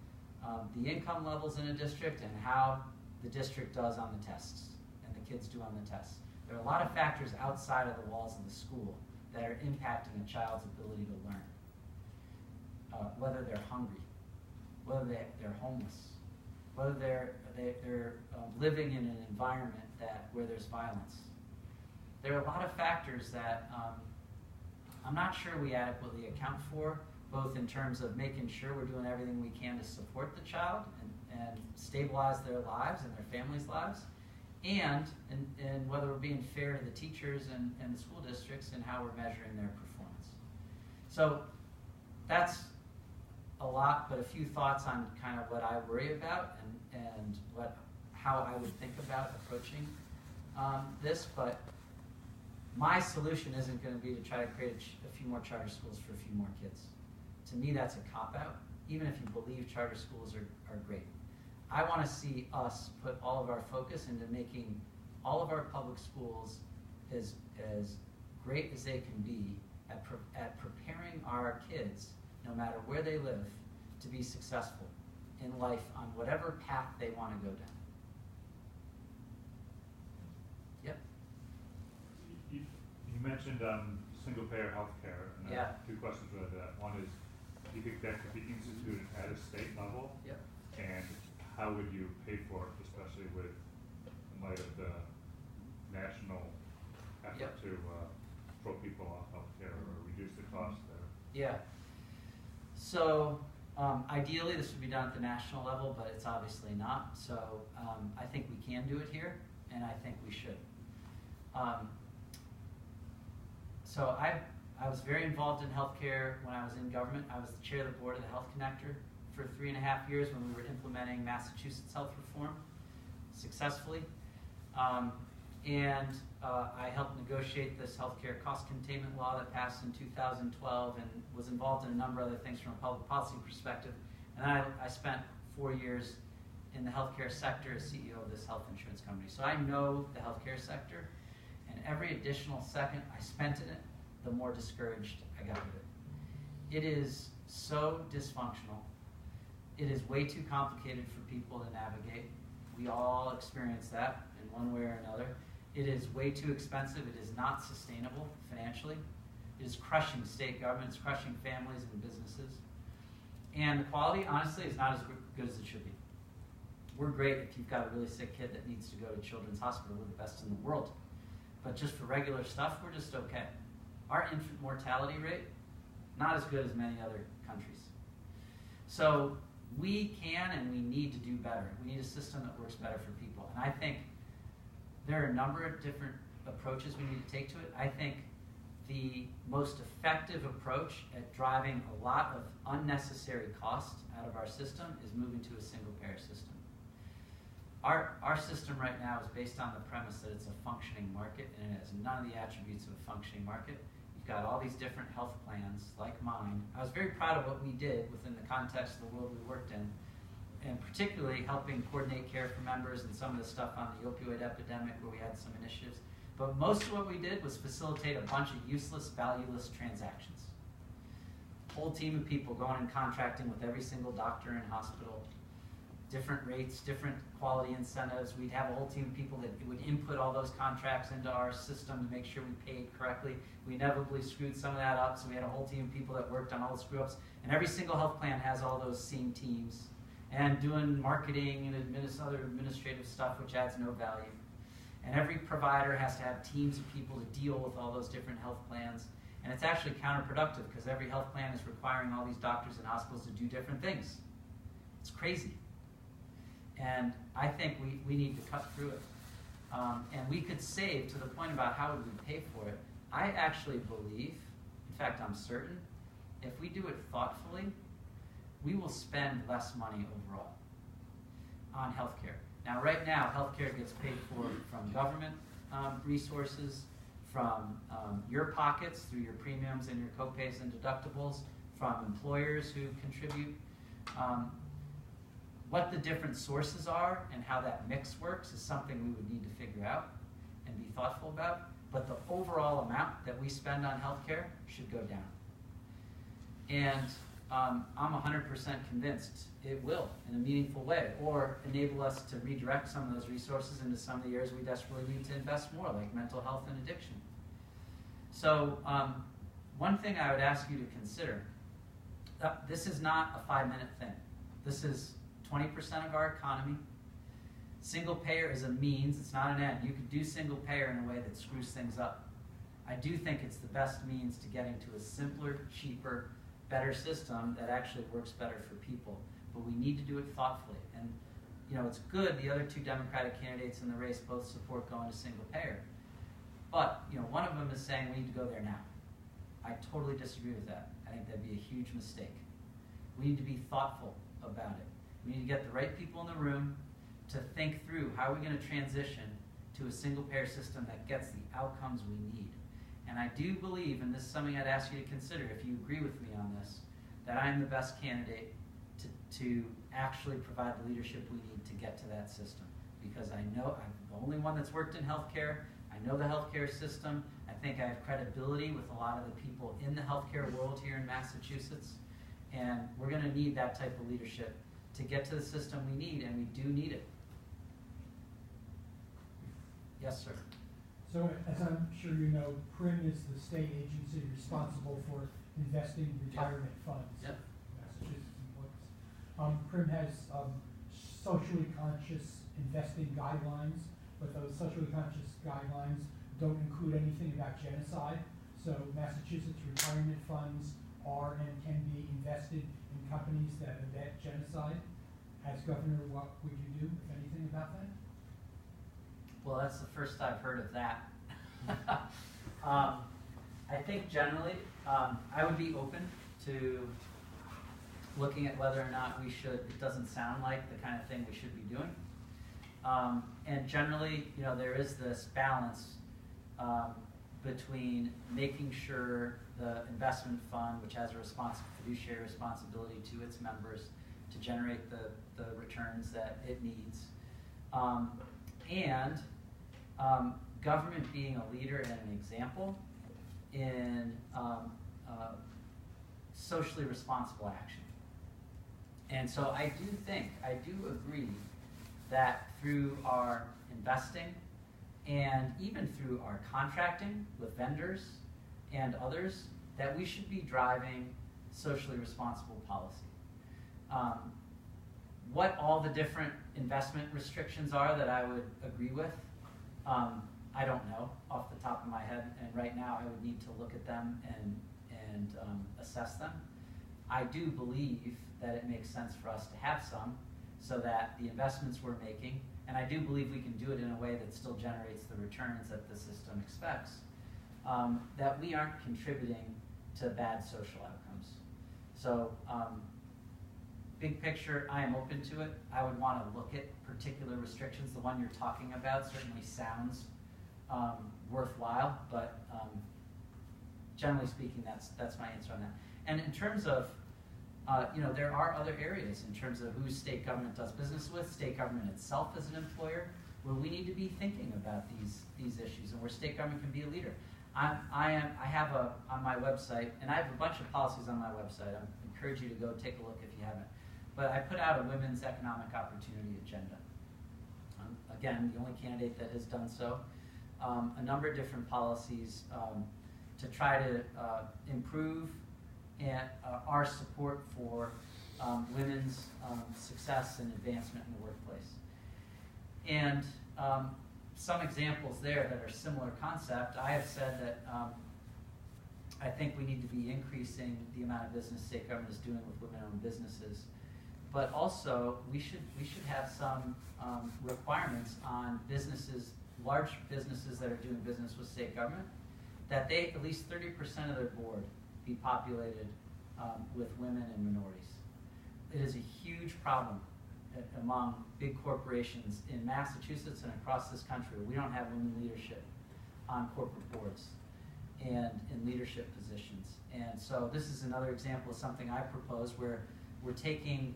the income levels in a district and how the district does on the tests and the kids do on the tests. There are a lot of factors outside of the walls of the school that are impacting a child's ability to learn. Whether they're hungry, whether they're homeless, whether they're living in an environment where there's violence. There are a lot of factors that I'm not sure we adequately account for, both in terms of making sure we're doing everything we can to support the child and stabilize their lives and their families' lives, and whether we're being fair to the teachers and the school districts and how we're measuring their performance. So that's a lot, but a few thoughts on kind of what I worry about and how I would think about approaching this. But my solution isn't going to be to try to create a few more charter schools for a few more kids. To me, that's a cop-out, even if you believe charter schools are great. I want to see us put all of our focus into making all of our public schools as great as they can be at preparing our kids, no matter where they live, to be successful in life on whatever path they want to go down. Yep. You mentioned single-payer health care, and I have two questions related to that. One is, do you think that could be instituted at a state level? Yep. And how would you pay for it, especially in light of the national effort to throw people off health care or reduce the cost there? Yeah. So ideally this would be done at the national level, but it's obviously not. So I think we can do it here, and I think we should. So I was very involved in healthcare when I was in government. I was the chair of the board of the Health Connector for 3.5 years when we were implementing Massachusetts health reform successfully. And I helped negotiate this healthcare cost containment law that passed in 2012 and was involved in a number of other things from a public policy perspective. And I spent 4 years in the healthcare sector as CEO of this health insurance company. So I know the healthcare sector, and every additional second I spent in it, the more discouraged I got with it. It is so dysfunctional. It is way too complicated for people to navigate. We all experience that in one way or another. It is way too expensive. It is not sustainable financially. It is crushing state governments, crushing families and businesses. And the quality, honestly, is not as good as it should be. We're great if you've got a really sick kid that needs to go to Children's Hospital. We're the best in the world. But just for regular stuff, we're just okay. Our infant mortality rate, not as good as many other countries. So we can and we need to do better. We need a system that works better for people. And I think there are a number of different approaches we need to take to it. I think the most effective approach at driving a lot of unnecessary cost out of our system is moving to a single-payer system. Our system right now is based on the premise that it's a functioning market, and it has none of the attributes of a functioning market. You've got all these different health plans, like mine. I was very proud of what we did within the context of the world we worked in, and particularly helping coordinate care for members and some of the stuff on the opioid epidemic where we had some initiatives. But most of what we did was facilitate a bunch of useless, valueless transactions. Whole team of people going and contracting with every single doctor and hospital, different rates, different quality incentives. We'd have a whole team of people that would input all those contracts into our system to make sure we paid correctly. We inevitably screwed some of that up, so we had a whole team of people that worked on all the screw-ups. And every single health plan has all those same teams and doing marketing and other administrative stuff which adds no value. And every provider has to have teams of people to deal with all those different health plans. And it's actually counterproductive because every health plan is requiring all these doctors and hospitals to do different things. It's crazy. And I think we need to cut through it. And we could save, to the point about how would we pay for it, I actually believe, in fact I'm certain, if we do it thoughtfully, we will spend less money overall on healthcare. Now right now, healthcare gets paid for from government resources, from your pockets through your premiums and your copays and deductibles, from employers who contribute. What the different sources are and how that mix works is something we would need to figure out and be thoughtful about. But the overall amount that we spend on healthcare should go down. And I'm 100% convinced it will in a meaningful way, or enable us to redirect some of those resources into some of the areas we desperately need to invest more, like mental health and addiction. So one thing I would ask you to consider, this is not a 5-minute thing. This is 20% of our economy. Single payer is a means, it's not an end. You could do single payer in a way that screws things up. I do think it's the best means to getting to a simpler, cheaper, better system that actually works better for people. But we need to do it thoughtfully. And you know, it's good the other two Democratic candidates in the race both support going to single payer. But you know, one of them is saying we need to go there now. I totally disagree with that. I think that'd be a huge mistake. We need to be thoughtful about it. We need to get the right people in the room to think through how are we going to transition to a single payer system that gets the outcomes we need. And I do believe, and this is something I'd ask you to consider if you agree with me on this, that I'm the best candidate to actually provide the leadership we need to get to that system. Because I know I'm the only one that's worked in healthcare. I know the healthcare system. I think I have credibility with a lot of the people in the healthcare world here in Massachusetts. And we're going to need that type of leadership to get to the system we need, and we do need it. Yes, sir. So, as I'm sure you know, PRIM is the state agency responsible for investing retirement funds. Yep. Massachusetts employees. PRIM has socially conscious investing guidelines, but those socially conscious guidelines don't include anything about genocide. So Massachusetts retirement funds are and can be invested in companies that abet genocide. As governor, what would you do, if anything, about that? Well, that's the first I've heard of that. I think generally, I would be open to looking at whether or not we should. It doesn't sound like the kind of thing we should be doing. And generally, you know, there is this balance between making sure the investment fund, which has a fiduciary responsibility to its members to generate the returns that it needs, and government being a leader and an example in socially responsible action. And so I do agree that through our investing and even through our contracting with vendors and others, that we should be driving socially responsible policy. What all the different investment restrictions are that I would agree with, I don't know off the top of my head, and right now I would need to look at them and assess them. I do believe that it makes sense for us to have some, so that the investments we're making, and I do believe we can do it in a way that still generates the returns that the system expects, that we aren't contributing to bad social outcomes. So, big picture, I am open to it. I would want to look at particular restrictions. The one you're talking about certainly sounds worthwhile, but generally speaking, that's my answer on that. And in terms of, there are other areas in terms of who state government does business with, state government itself as an employer, where we need to be thinking about these issues and where state government can be a leader. I have on my website, and I have a bunch of policies on my website. I encourage you to go take a look if you haven't. But I put out a women's economic opportunity agenda. Again, the only candidate that has done so. A number of different policies to try to improve our support for women's success and advancement in the workplace. And some examples there that are similar concept, I have said that I think we need to be increasing the amount of business state government is doing with women-owned businesses. But also, we should have some requirements on businesses, large businesses that are doing business with state government, that they, at least 30% of their board be populated with women and minorities. It is a huge problem among big corporations in Massachusetts and across this country. We don't have women leadership on corporate boards and in leadership positions. And so this is another example of something I propose where we're taking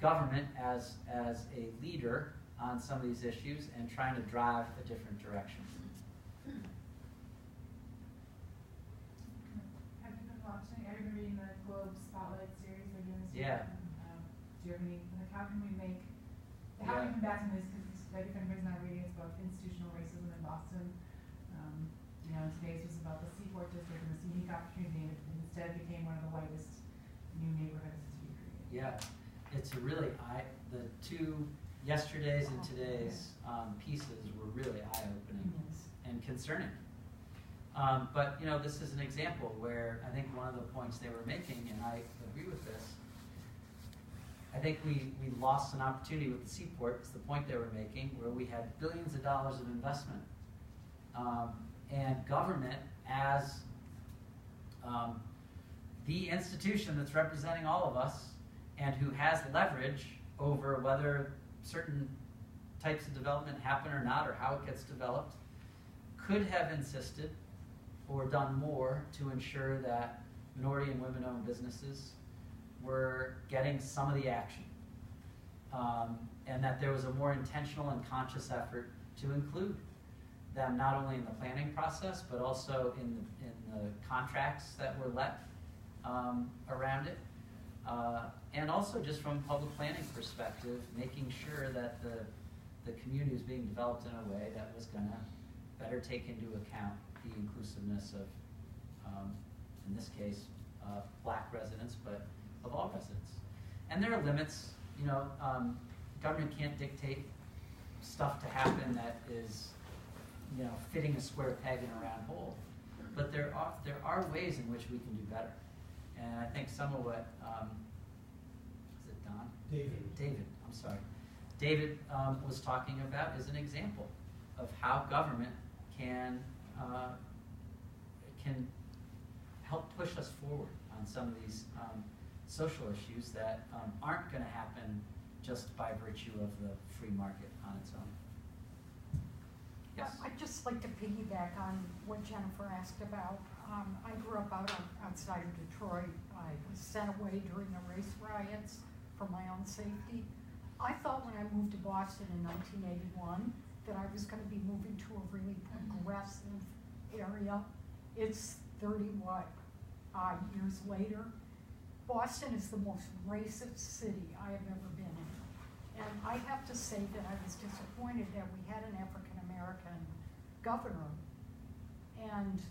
government as a leader on some of these issues and trying to drive a different direction. Have you been watching, have you been reading the Globe Spotlight series they're doing this Yeah. year? Do you have any, like, how can we combat some of this, because like if anybody's not reading, it's about institutional racism in Boston. Today's was about the Seaport District and this unique opportunity, and instead became one of the whitest new neighborhoods to be created. Yeah, it's a really, the two yesterday's and today's pieces were really eye-opening and concerning. But this is an example where I think one of the points they were making, and I agree with this, I think we lost an opportunity with the Seaport, is the point they were making, where we had billions of dollars of investment. And government as the institution that's representing all of us and who has leverage over whether certain types of development happen or not, or how it gets developed, could have insisted or done more to ensure that minority and women-owned businesses were getting some of the action. And that there was a more intentional and conscious effort to include them not only in the planning process, but also in the contracts that were let around it. And also just from a public planning perspective, making sure that the community was being developed in a way that was going to better take into account the inclusiveness of, in this case, black residents, but of all residents. And there are limits. Government can't dictate stuff to happen that is, fitting a square peg in a round hole. But there are ways in which we can do better. And I think some of what, is it Don? David, I'm sorry. David was talking about is an example of how government can help push us forward on some of these social issues that aren't going to happen just by virtue of the free market on its own. Yes? I'd just like to piggyback on what Jennifer asked about. I grew up outside of Detroit. I was sent away during the race riots for my own safety. I thought when I moved to Boston in 1981 that I was going to be moving to a really progressive area. It's 30 years later. Boston is the most racist city I have ever been in. And I have to say that I was disappointed that we had an African-American governor. And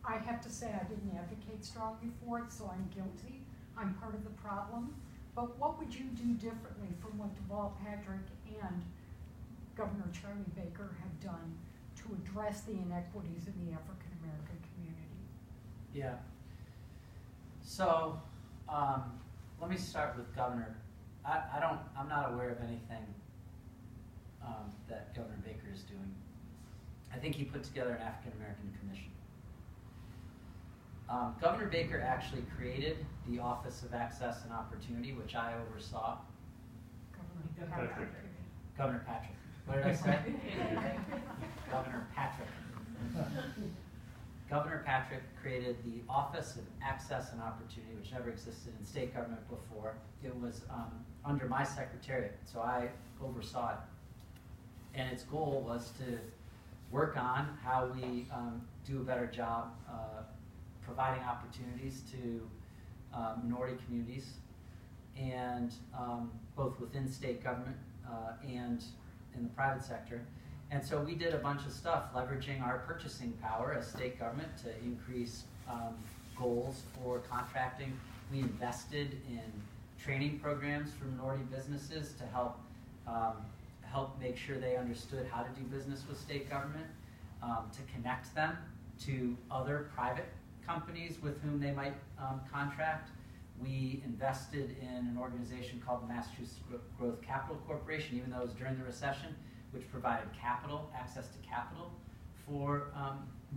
I have to say I didn't advocate strongly for it, so I'm guilty. I'm part of the problem. But what would you do differently from what Deval Patrick and Governor Charlie Baker have done to address the inequities in the African-American community? Yeah. So, let me start with Governor. I'm not aware of anything that Governor Baker is doing. I think he put together an African-American commission. Governor Baker actually created the Office of Access and Opportunity, which I oversaw. Governor Patrick. Governor Patrick. What did I say? Governor Patrick. Governor Patrick created the Office of Access and Opportunity, which never existed in state government before. It was under my secretariat, so I oversaw it. And its goal was to work on how we do a better job providing opportunities to minority communities, and both within state government and in the private sector. And so we did a bunch of stuff, leveraging our purchasing power as state government to increase goals for contracting. We invested in training programs for minority businesses to help make sure they understood how to do business with state government, to connect them to other private companies with whom they might contract. We invested in an organization called the Massachusetts Growth Capital Corporation, even though it was during the recession, which provided capital, access to capital for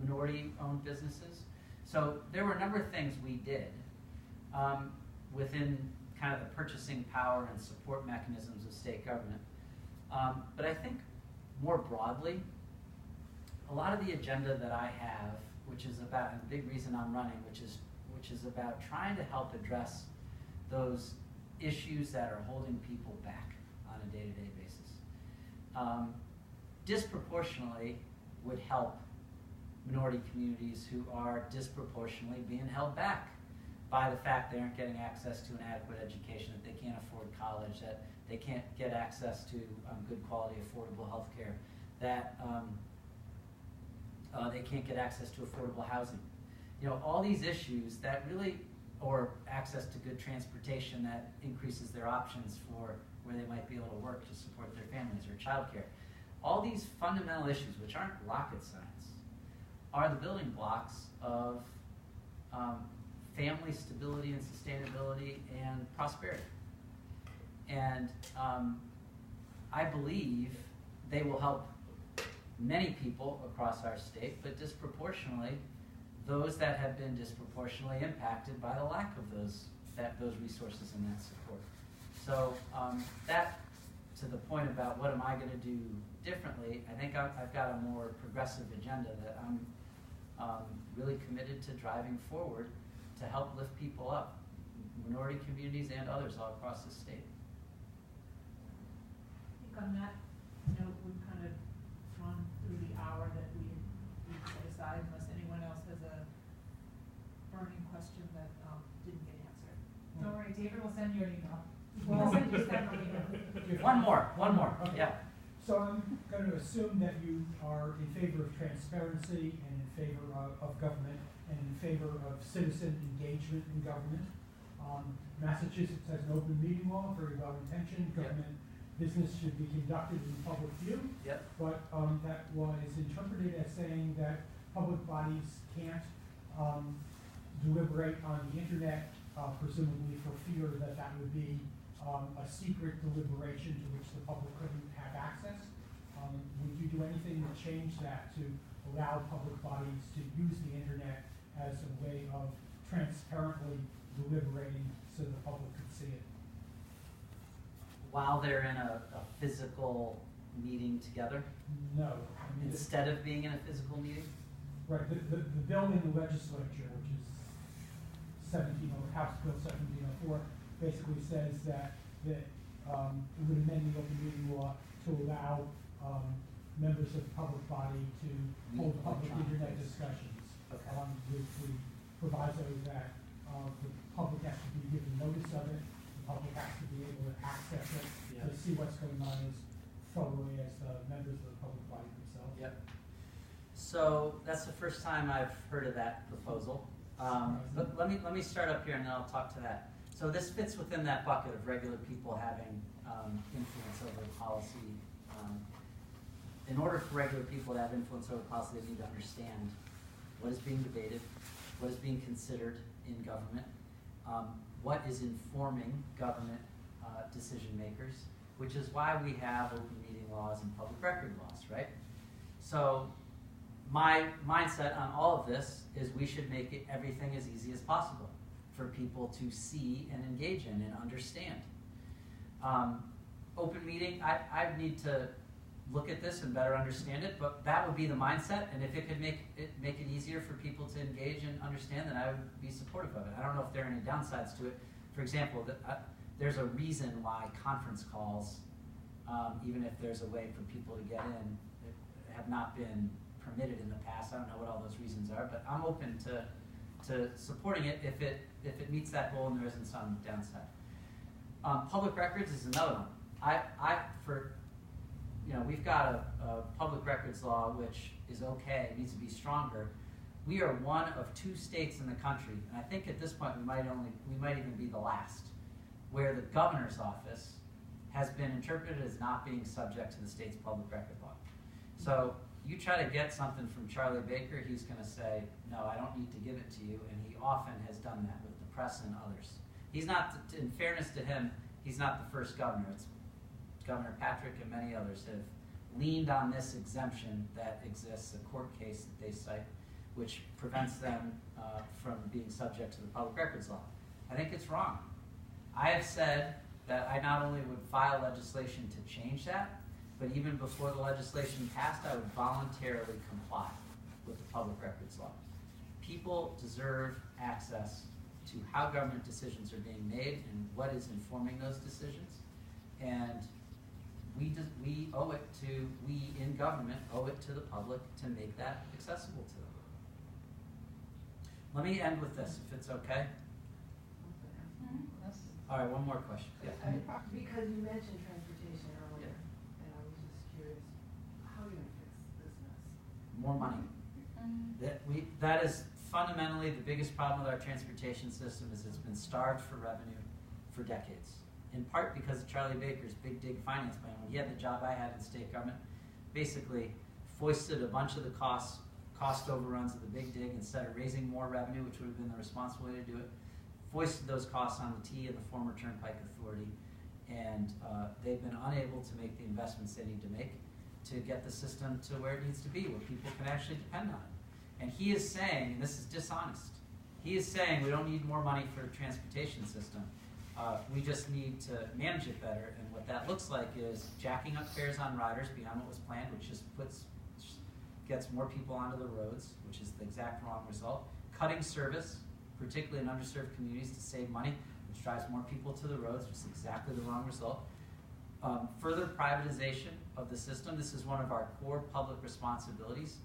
minority-owned businesses. So there were a number of things we did within kind of the purchasing power and support mechanisms of state government. But I think more broadly, a lot of the agenda that I have, which is about, and the big reason I'm running, which is about trying to help address those issues that are holding people back on a day-to-day basis, disproportionately would help minority communities who are disproportionately being held back by the fact they aren't getting access to an adequate education, that they can't afford college, that they can't get access to good quality, affordable health care, that they can't get access to affordable housing. You know, all these issues that really, or access to good transportation that increases their options for where they might be able to work to support their families, or childcare. All these fundamental issues, which aren't rocket science, are the building blocks of family stability and sustainability and prosperity. And I believe they will help many people across our state, but disproportionately those that have been disproportionately impacted by the lack of those resources and that support. So that, to the point about what am I going to do differently, I think I've got a more progressive agenda that I'm really committed to driving forward to help lift people up, minority communities and others all across the state. I think on that note, we've kind of gone through the hour that we set aside, unless anyone else has a burning question that didn't get answered. Don't worry, David will send you an email. We'll send you several emails. One more, Okay. yeah. So I'm going to assume that you are in favor of transparency and in favor of government and in favor of citizen engagement in government. Massachusetts has an open meeting law, very well intentioned. Government business should be conducted in public view. Yep. But that was interpreted as saying that public bodies can't deliberate on the internet, presumably for fear that that would be a secret deliberation to which the public couldn't have access. Would you do anything to change that, to allow public bodies to use the internet as a way of transparently deliberating so the public could see it? While they're in a physical meeting together, No. I mean, instead of being in a physical meeting? right, the bill in the legislature, which is House Bill 1704, basically says that it would amend the open meeting law to allow members of the public body to hold public internet discussions. Okay. With the proviso that the public has to be given notice of it, the public has to be able to access it, Yeah. to see what's going on as thoroughly as members of the public body themselves. Yep. So that's the first time I've heard of that proposal. But let me start up here and then I'll talk to that. So this fits within that bucket of regular people having influence over policy. In order for regular people to have influence over policy, they need to understand what is being debated, what is being considered in government, what is informing government decision makers, which is why we have open meeting laws and public record laws, right? So my mindset on all of this is we should make it everything as easy as possible for people to see and engage in and understand. Open meeting, I need to look at this and better understand it, but that would be the mindset, and if it could make it easier for people to engage and understand, then I would be supportive of it. I don't know if there are any downsides to it. For example, there's a reason why conference calls, even if there's a way for people to get in, have not been permitted in the past. I don't know what all those reasons are, but I'm open to supporting it if it meets that goal and there isn't some downside. Public records is another one. We've got a public records law which is okay, it needs to be stronger. We are one of 2 states in the country, and I think at this point we might even be the last, where the governor's office has been interpreted as not being subject to the state's public record law. So you try to get something from Charlie Baker, he's going to say, no, I don't need to give it to you, and he often has done that with the press and others. He's not, in fairness to him, he's not the first governor. It's Governor Patrick and many others have leaned on this exemption that exists, a court case that they cite, which prevents them from being subject to the public records law. I think it's wrong. I have said that I not only would file legislation to change that, but even before the legislation passed, I would voluntarily comply with the public records law. People deserve access to how government decisions are being made and what is informing those decisions. And we owe it to, we in government owe it to the public to make that accessible to them. Let me end with this, if it's okay. All right, one more question. Yeah. Because you mentioned transportation earlier, and I was just curious, how are you gonna fix this mess? More money. That is fundamentally the biggest problem with our transportation system is it's been starved for revenue for decades. In part because of Charlie Baker's big dig finance plan. When he had the job I had in state government, basically foisted a bunch of the cost overruns of the big dig instead of raising more revenue, which would have been the responsible way to do it, foisted those costs on the T and the former Turnpike Authority, and they've been unable to make the investments they need to make to get the system to where it needs to be, where people can actually depend on it. And he is saying, and this is dishonest, he is saying we don't need more money for the transportation system. We just need to manage it better, and what that looks like is jacking up fares on riders beyond what was planned, which just gets more people onto the roads, which is the exact wrong result. Cutting service, particularly in underserved communities, to save money, which drives more people to the roads, which is exactly the wrong result. Further privatization of the system. This is one of our core public responsibilities,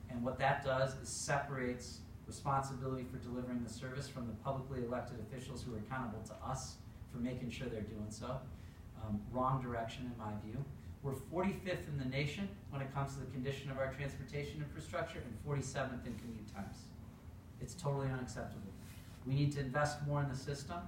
and what that does is separates responsibility for delivering the service from the publicly elected officials who are accountable to us for making sure they're doing so. Wrong direction in my view. We're 45th in the nation when it comes to the condition of our transportation infrastructure and 47th in commute times. It's totally unacceptable. We need to invest more in the system.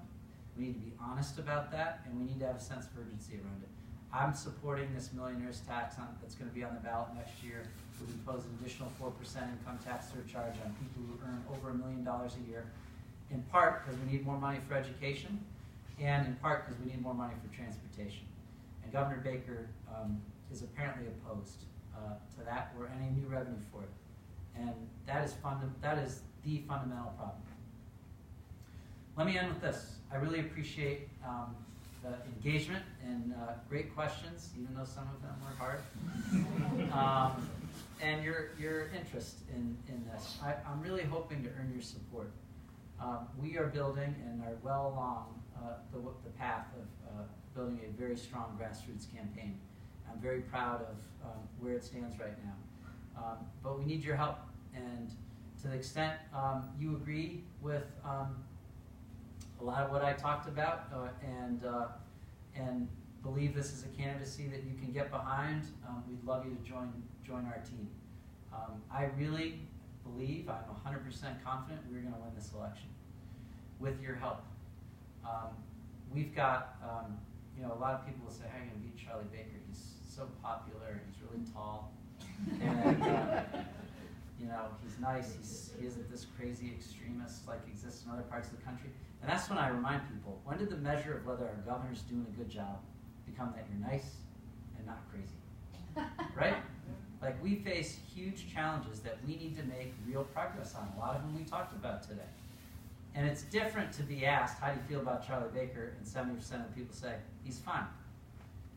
We need to be honest about that, and we need to have a sense of urgency around it. I'm supporting this millionaire's tax that's going to be on the ballot next year. We'll impose an additional 4% income tax surcharge on people who earn over $1 million a year, in part because we need more money for education, and in part because we need more money for transportation. And Governor Baker is apparently opposed to that or any new revenue for it. And that is the fundamental problem. Let me end with this. I really appreciate the engagement and great questions, even though some of them were hard. And your interest in this. I'm really hoping to earn your support. We are building and are well along the path of building a very strong grassroots campaign. I'm very proud of where it stands right now. But we need your help. And to the extent you agree with a lot of what I talked about, and believe this is a candidacy that you can get behind, we'd love you to join our team. I really believe, I'm 100% confident we're going to win this election with your help. We've got, a lot of people will say, how are you going to beat Charlie Baker? He's so popular, he's really tall, and he's nice, he isn't this crazy extremist like exists in other parts of the country. And that's when I remind people, when did the measure of whether our governor's doing a good job become that you're nice and not crazy, right? Like, we face huge challenges that we need to make real progress on, a lot of them we talked about today. And it's different to be asked, how do you feel about Charlie Baker? And 70% of the people say, he's fine.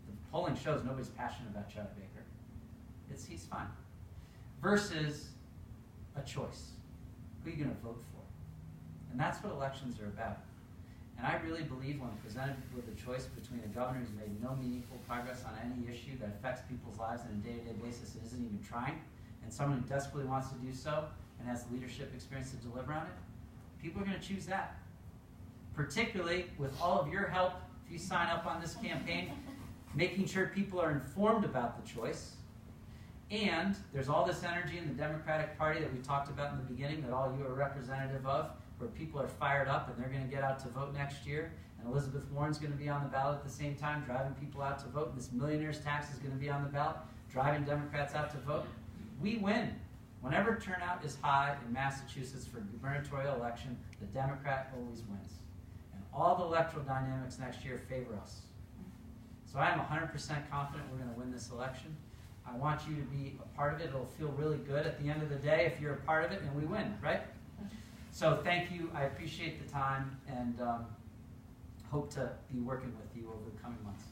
The polling shows nobody's passionate about Charlie Baker. He's fine. Versus a choice. Who are you going to vote for? And that's what elections are about. And I really believe when presented with a choice between a governor who's made no meaningful progress on any issue that affects people's lives on a day-to-day basis and isn't even trying, and someone who desperately wants to do so and has the leadership experience to deliver on it, people are going to choose that. Particularly with all of your help, if you sign up on this campaign, making sure people are informed about the choice. And there's all this energy in the Democratic Party that we talked about in the beginning that all you are representative of, where people are fired up and they're going to get out to vote next year. And Elizabeth Warren's going to be on the ballot at the same time, driving people out to vote. And this millionaire's tax is going to be on the ballot, driving Democrats out to vote. We win. Whenever turnout is high in Massachusetts for a gubernatorial election, the Democrat always wins. And all the electoral dynamics next year favor us. So I am 100% confident we're going to win this election. I want you to be a part of it. It'll feel really good at the end of the day if you're a part of it and we win, right? So thank you. I appreciate the time and hope to be working with you over the coming months.